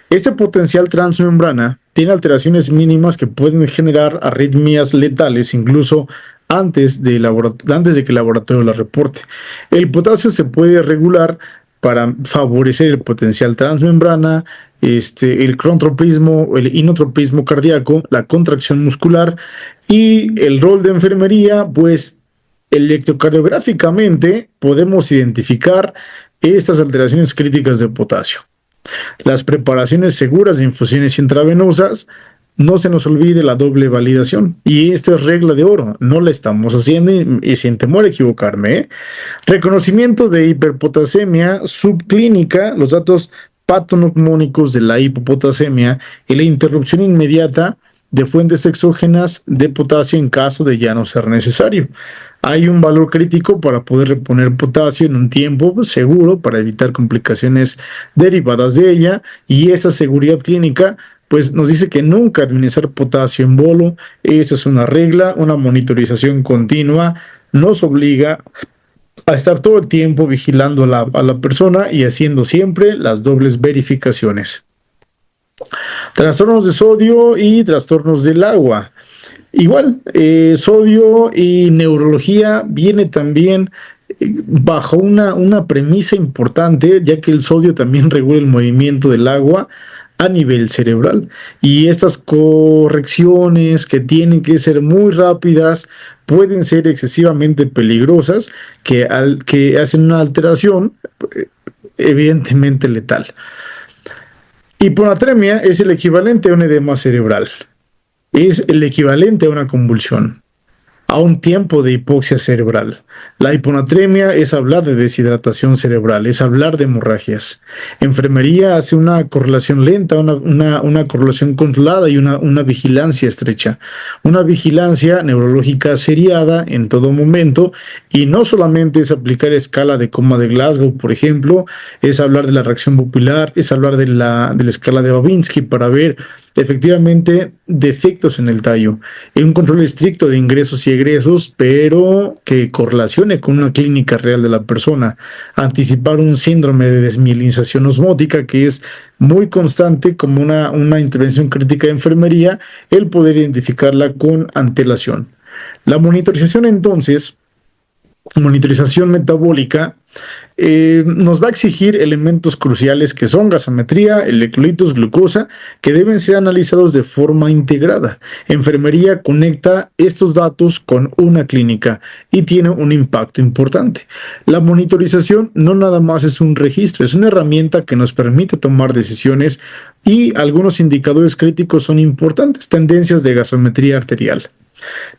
Speaker 10: Este potencial transmembrana tiene alteraciones mínimas que pueden generar arritmias letales incluso antes de que el laboratorio la reporte. El potasio se puede regular para favorecer el potencial transmembrana, el crontropismo, el inotropismo cardíaco, la contracción muscular, y el rol de enfermería, pues electrocardiográficamente podemos identificar estas alteraciones críticas de potasio. Las preparaciones seguras de infusiones intravenosas, no se nos olvide la doble validación, y esta es regla de oro, no la estamos haciendo y sin temor a equivocarme. Reconocimiento de hiperpotasemia subclínica, los datos patognomónicos de la hipopotasemia y la interrupción inmediata de fuentes exógenas de potasio en caso de ya no ser necesario. Hay un valor crítico para poder reponer potasio en un tiempo seguro para evitar complicaciones derivadas de ella, y esa seguridad clínica pues nos dice que nunca administrar potasio en bolo. Esa es una regla. Una monitorización continua nos obliga a estar todo el tiempo vigilando a la persona y haciendo siempre las dobles verificaciones. Trastornos de sodio y trastornos del agua. Igual, sodio y neurología viene también bajo una premisa importante, ya que el sodio también regula el movimiento del agua a nivel cerebral, y estas correcciones, que tienen que ser muy rápidas, pueden ser excesivamente peligrosas, que hacen una alteración evidentemente letal. Hiponatremia es el equivalente a un edema cerebral, es el equivalente a una convulsión, a un tiempo de hipoxia cerebral. La hiponatremia es hablar de deshidratación cerebral, es hablar de hemorragias. Enfermería hace una correlación lenta, una correlación controlada y una vigilancia estrecha. Una vigilancia neurológica seriada en todo momento, y no solamente es aplicar escala de coma de Glasgow, por ejemplo, es hablar de la reacción pupilar, es hablar de la escala de Babinski para ver efectivamente defectos en el tallo, en un control estricto de ingresos y egresos, pero que correlacione con una clínica real de la persona. Anticipar un síndrome de desmielinización osmótica, que es muy constante como una intervención crítica de enfermería, el poder identificarla con antelación. La monitorización, entonces, monitorización metabólica, nos va a exigir elementos cruciales que son gasometría, electrolitos, glucosa, que deben ser analizados de forma integrada. Enfermería conecta estos datos con una clínica y tiene un impacto importante. La monitorización no nada más es un registro, es una herramienta que nos permite tomar decisiones y algunos indicadores críticos son importantes, tendencias de gasometría arterial.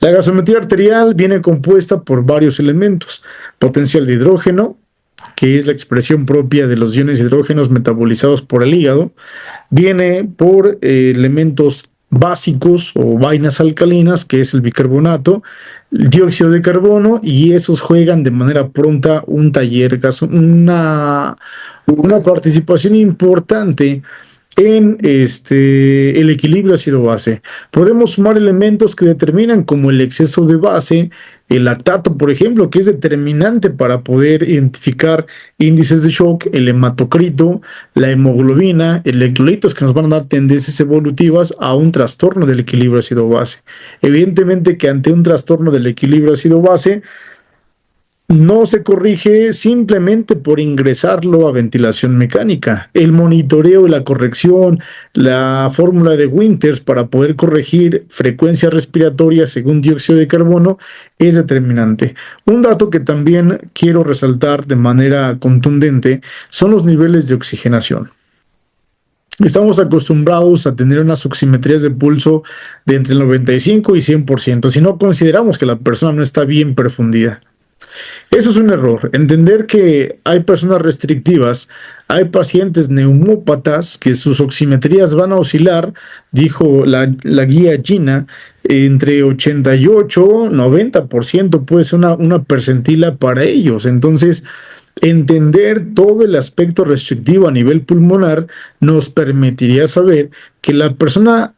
Speaker 10: La gasometría arterial viene compuesta por varios elementos: potencial de hidrógeno, que es la expresión propia de los iones hidrógenos metabolizados por el hígado, viene por elementos básicos o vainas alcalinas, que es el bicarbonato, el dióxido de carbono, y esos juegan de manera pronta una participación importante en el equilibrio ácido-base. Podemos sumar elementos que determinan como el exceso de base, el lactato, por ejemplo, que es determinante para poder identificar índices de shock, el hematocrito, la hemoglobina, electrolitos que nos van a dar tendencias evolutivas a un trastorno del equilibrio ácido-base. Evidentemente que ante un trastorno del equilibrio ácido-base, no se corrige simplemente por ingresarlo a ventilación mecánica. El monitoreo y la corrección, la fórmula de Winters para poder corregir frecuencia respiratoria según dióxido de carbono es determinante. Un dato que también quiero resaltar de manera contundente son los niveles de oxigenación. Estamos acostumbrados a tener unas oximetrías de pulso de entre el 95 y 100%, si no consideramos que la persona no está bien perfundida. Eso es un error. Entender que hay personas restrictivas, hay pacientes neumópatas que sus oximetrías van a oscilar, dijo la guía Gina, entre 88 y 90% puede ser una percentila para ellos. Entonces, entender todo el aspecto restrictivo a nivel pulmonar nos permitiría saber que la persona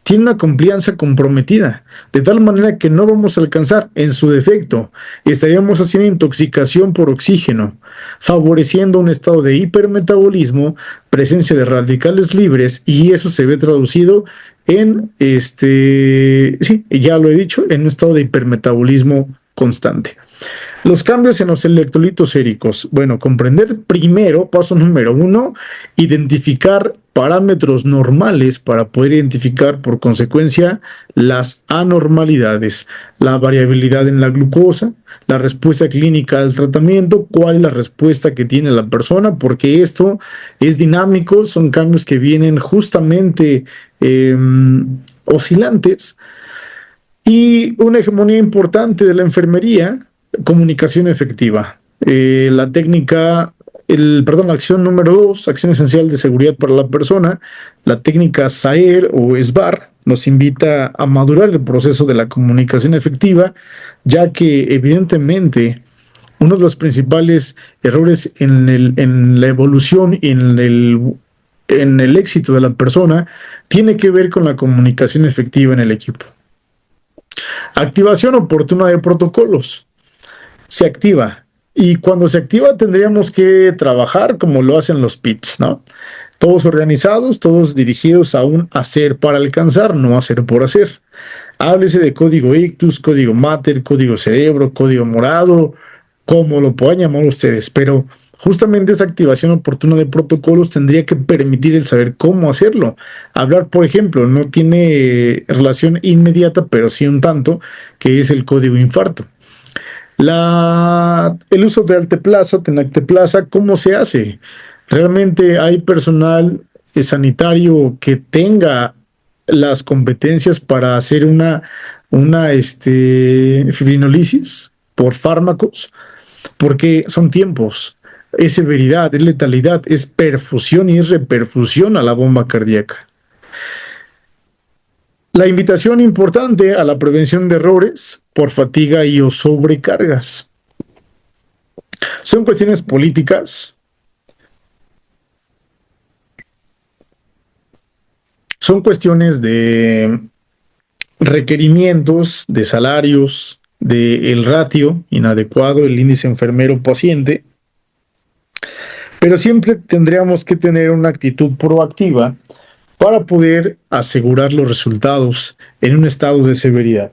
Speaker 10: tiene una complianza comprometida, de tal manera que no vamos a alcanzar, en su defecto, estaríamos haciendo intoxicación por oxígeno, favoreciendo un estado de hipermetabolismo, presencia de radicales libres, y eso se ve traducido en, sí, ya lo he dicho, en un estado de hipermetabolismo constante. Los cambios en los electrolitos séricos. Bueno, comprender primero, paso número 1, identificar parámetros normales para poder identificar por consecuencia las anormalidades, la variabilidad en la glucosa, la respuesta clínica al tratamiento, cuál es la respuesta que tiene la persona, porque esto es dinámico, son cambios que vienen justamente oscilantes. Y una hegemonía importante de la enfermería: comunicación efectiva. La acción número 2, acción esencial de seguridad para la persona, la técnica SAER o SBAR, nos invita a madurar el proceso de la comunicación efectiva, ya que evidentemente uno de los principales errores en la evolución y en el éxito de la persona tiene que ver con la comunicación efectiva en el equipo. Activación oportuna de protocolos. Se activa, y cuando se activa tendríamos que trabajar como lo hacen los PITs, ¿no? Todos organizados, todos dirigidos a un hacer para alcanzar, no hacer por hacer. Háblese de código ictus, código mater, código cerebro, código morado, como lo puedan llamar ustedes, pero justamente esa activación oportuna de protocolos tendría que permitir el saber cómo hacerlo. Hablar, por ejemplo, no tiene relación inmediata, pero sí un tanto, que es el código infarto. El uso de alteplasa, tenacteplasa, ¿cómo se hace? ¿Realmente hay personal sanitario que tenga las competencias para hacer una fibrinolisis por fármacos? Porque son tiempos, es severidad, es letalidad, es perfusión y es reperfusión a la bomba cardíaca. La invitación importante a la prevención de errores por fatiga y o sobrecargas. Son cuestiones políticas, son cuestiones de requerimientos, de salarios, del ratio inadecuado, el índice enfermero-paciente, pero siempre tendríamos que tener una actitud proactiva para poder asegurar los resultados en un estado de severidad.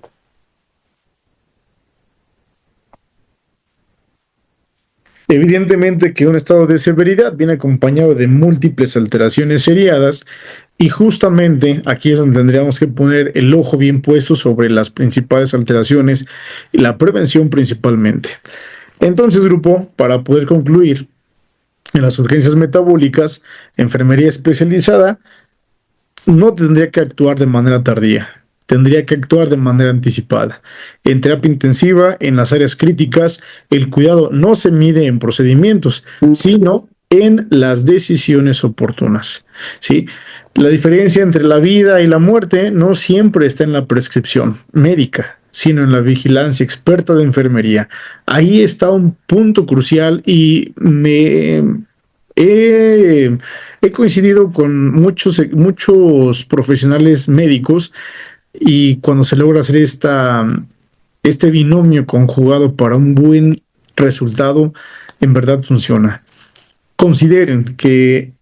Speaker 10: Evidentemente que un estado de severidad viene acompañado de múltiples alteraciones seriadas y justamente aquí es donde tendríamos que poner el ojo bien puesto sobre las principales alteraciones y la prevención principalmente. Entonces, grupo, para poder concluir, en las urgencias metabólicas, enfermería especializada no tendría que actuar de manera tardía, tendría que actuar de manera anticipada. En terapia intensiva, en las áreas críticas, el cuidado no se mide en procedimientos, sino en las decisiones oportunas. ¿Sí? La diferencia entre la vida y la muerte no siempre está en la prescripción médica, sino en la vigilancia experta de enfermería. Ahí está un punto crucial y he, he coincidido con muchos profesionales médicos y cuando se logra hacer este binomio conjugado para un buen resultado, en verdad funciona. Consideren que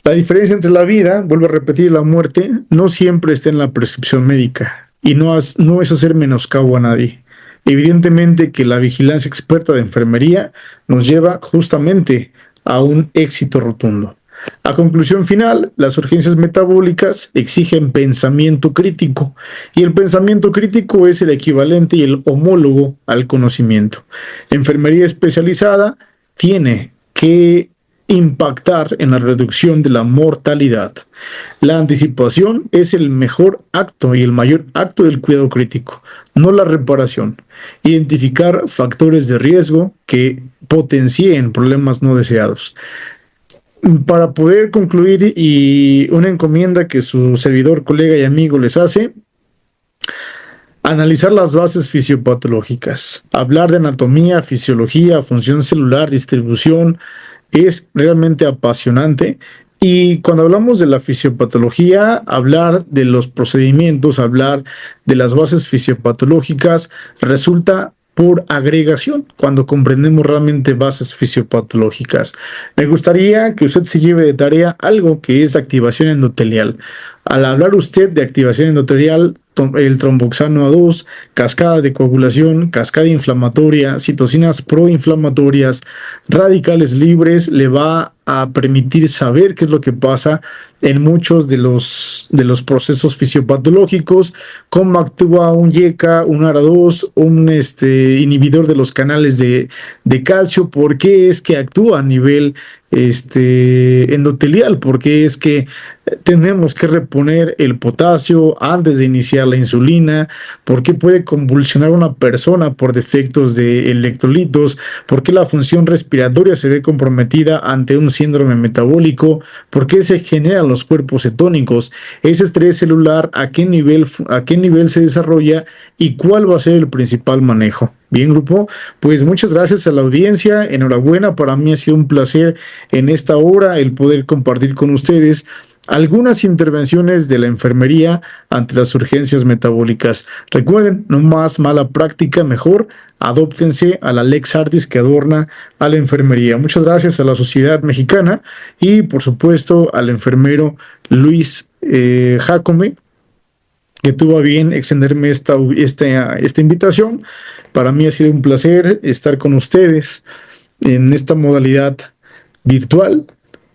Speaker 10: la diferencia entre la vida, vuelvo a repetir, la muerte, no siempre está en la prescripción médica y no es hacer menoscabo a nadie. Evidentemente que la vigilancia experta de enfermería nos lleva justamente a un éxito rotundo. A conclusión final, las urgencias metabólicas exigen pensamiento crítico y el pensamiento crítico es el equivalente y el homólogo al conocimiento. Enfermería especializada tiene que impactar en la reducción de la mortalidad. La anticipación es el mejor acto y el mayor acto del cuidado crítico, no la reparación. Identificar factores de riesgo que potencien problemas no deseados. Para poder concluir y una encomienda que su servidor, colega y amigo les hace, analizar las bases fisiopatológicas, hablar de anatomía, fisiología, función celular, distribución, es realmente apasionante. Y cuando hablamos de la fisiopatología, hablar de los procedimientos, hablar de las bases fisiopatológicas, resulta por agregación cuando comprendemos realmente bases fisiopatológicas. Me gustaría que usted se lleve de tarea algo que es activación endotelial. Al hablar usted de activación endotelial, el tromboxano A2, cascada de coagulación, cascada inflamatoria, citocinas proinflamatorias, radicales libres, le va a permitir saber qué es lo que pasa en muchos de los procesos fisiopatológicos, cómo actúa un YECA, un ARA2, un inhibidor de los canales de calcio, por qué es que actúa a nivel endotelial, porque es que tenemos que reponer el potasio antes de iniciar la insulina, por qué puede convulsionar una persona por defectos de electrolitos, por qué la función respiratoria se ve comprometida ante un síndrome metabólico, por qué se generan los cuerpos cetónicos, ese estrés celular, a qué nivel se desarrolla y cuál va a ser el principal manejo. Bien, grupo, pues muchas gracias a la audiencia, enhorabuena, para mí ha sido un placer en esta hora el poder compartir con ustedes algunas intervenciones de la enfermería ante las urgencias metabólicas. Recuerden, no más mala práctica, mejor adóptense a la Lex Artis que adorna a la enfermería. Muchas gracias a la Sociedad Mexicana y por supuesto al enfermero Luis Jacome, que tuvo a bien extenderme esta invitación. Para mí ha sido un placer estar con ustedes en esta modalidad virtual.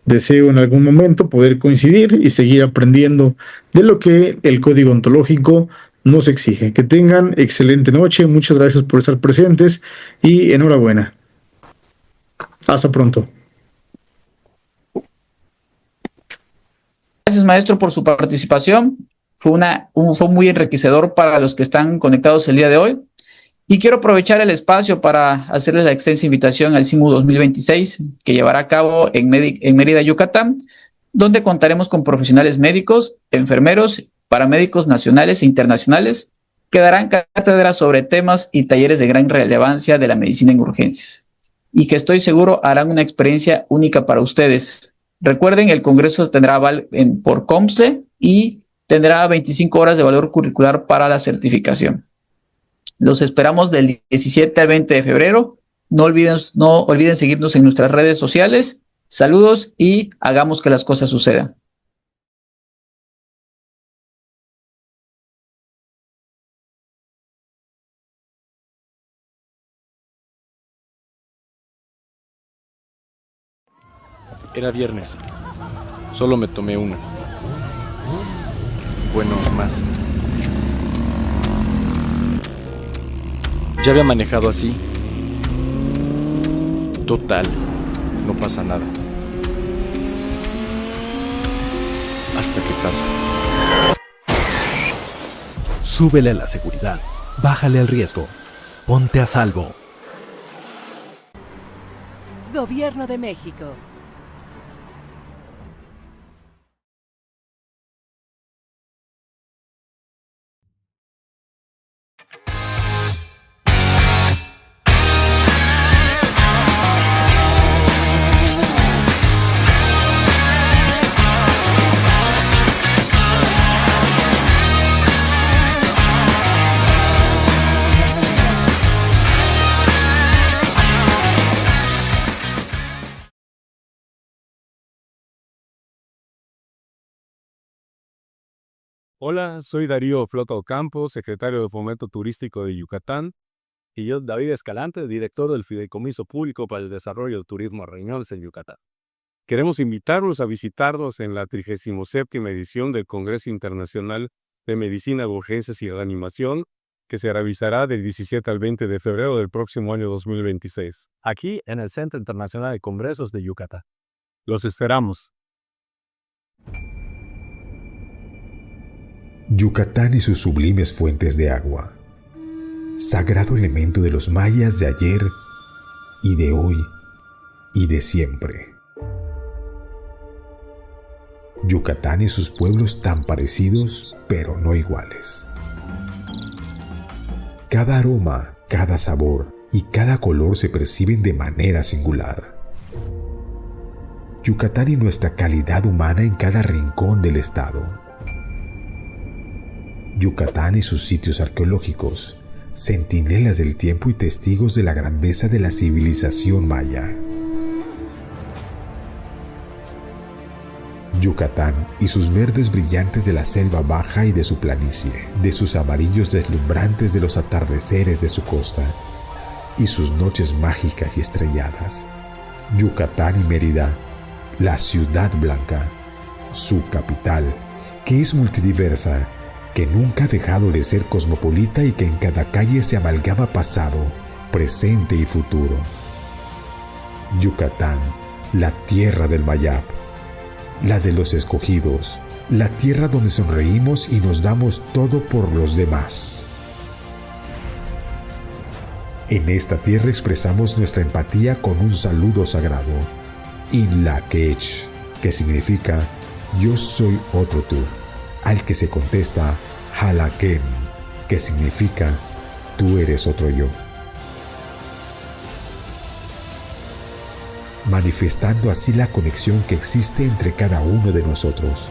Speaker 10: Deseo en algún momento poder coincidir y seguir aprendiendo de lo que el código ontológico nos exige. Que tengan excelente noche, muchas gracias por estar presentes y enhorabuena. Hasta pronto.
Speaker 9: Gracias, maestro, por su participación. Fue muy enriquecedor para los que están conectados el día de hoy. Y quiero aprovechar el espacio para hacerles la extensa invitación al CIMU 2026 que llevará a cabo en Mérida, Yucatán, donde contaremos con profesionales médicos, enfermeros, paramédicos nacionales e internacionales que darán cátedras sobre temas y talleres de gran relevancia de la medicina en urgencias y que estoy seguro harán una experiencia única para ustedes. Recuerden, el congreso tendrá aval por COMSLE y tendrá 25 horas de valor curricular para la certificación. Los esperamos del 17 al 20 de febrero. No olviden seguirnos en nuestras redes sociales. Saludos y hagamos que las cosas sucedan.
Speaker 1: Era viernes. Solo me tomé una. Bueno, más. Ya había manejado así. Total, no pasa nada. Hasta que pasa.
Speaker 2: Súbele a la seguridad, bájale al riesgo, ponte a salvo.
Speaker 3: Gobierno de México.
Speaker 4: Hola, soy Darío Flota Ocampo, secretario de Fomento Turístico de Yucatán, y yo, David Escalante, director del Fideicomiso Público para el Desarrollo del Turismo Reñoles en Yucatán. Queremos invitarlos a visitarnos en la 37ª edición del Congreso Internacional de Medicina de Urgencias y Reanimación, que se realizará del 17 al 20 de febrero del próximo año 2026, aquí en el Centro Internacional de Congresos de Yucatán. Los esperamos.
Speaker 5: Yucatán y sus sublimes fuentes de agua, sagrado elemento de los mayas de ayer y de hoy y de siempre. Yucatán y sus pueblos tan parecidos, pero no iguales. Cada aroma, cada sabor y cada color se perciben de manera singular. Yucatán y nuestra calidad humana en cada rincón del estado. Yucatán y sus sitios arqueológicos, centinelas del tiempo y testigos de la grandeza de la civilización maya. Yucatán y sus verdes brillantes de la selva baja y de su planicie, de sus amarillos deslumbrantes de los atardeceres de su costa, y sus noches mágicas y estrelladas. Yucatán y Mérida, la ciudad blanca, su capital, que es multidiversa, que nunca ha dejado de ser cosmopolita y que en cada calle se amalgama pasado, presente y futuro. Yucatán, la tierra del Mayab, la de los escogidos, la tierra donde sonreímos y nos damos todo por los demás. En esta tierra expresamos nuestra empatía con un saludo sagrado, Inlakech, que significa yo soy otro tú, al que se contesta Halaken, que significa tú eres otro yo. Manifestando así la conexión que existe entre cada uno de nosotros.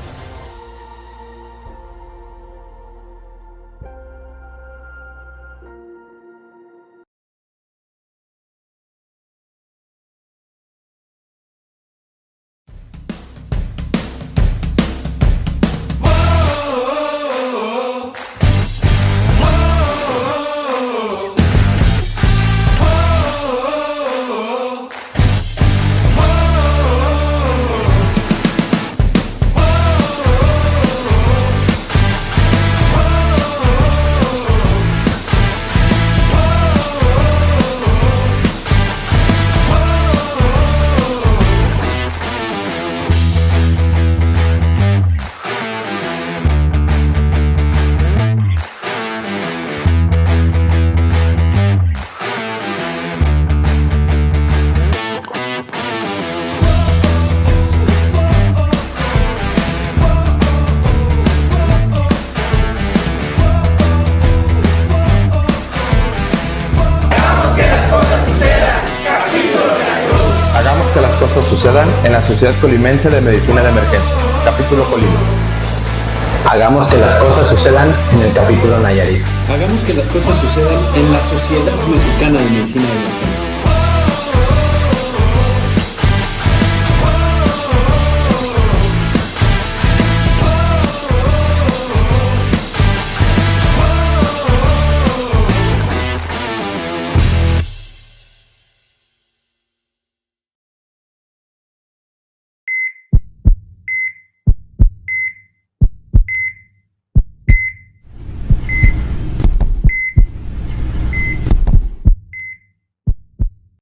Speaker 6: Sucedan en la Sociedad Colimense de Medicina de Emergencia, capítulo Colima.
Speaker 7: Hagamos que las cosas sucedan en el capítulo Nayarit.
Speaker 8: Hagamos que las cosas sucedan en la Sociedad Mexicana de Medicina de Emergencia.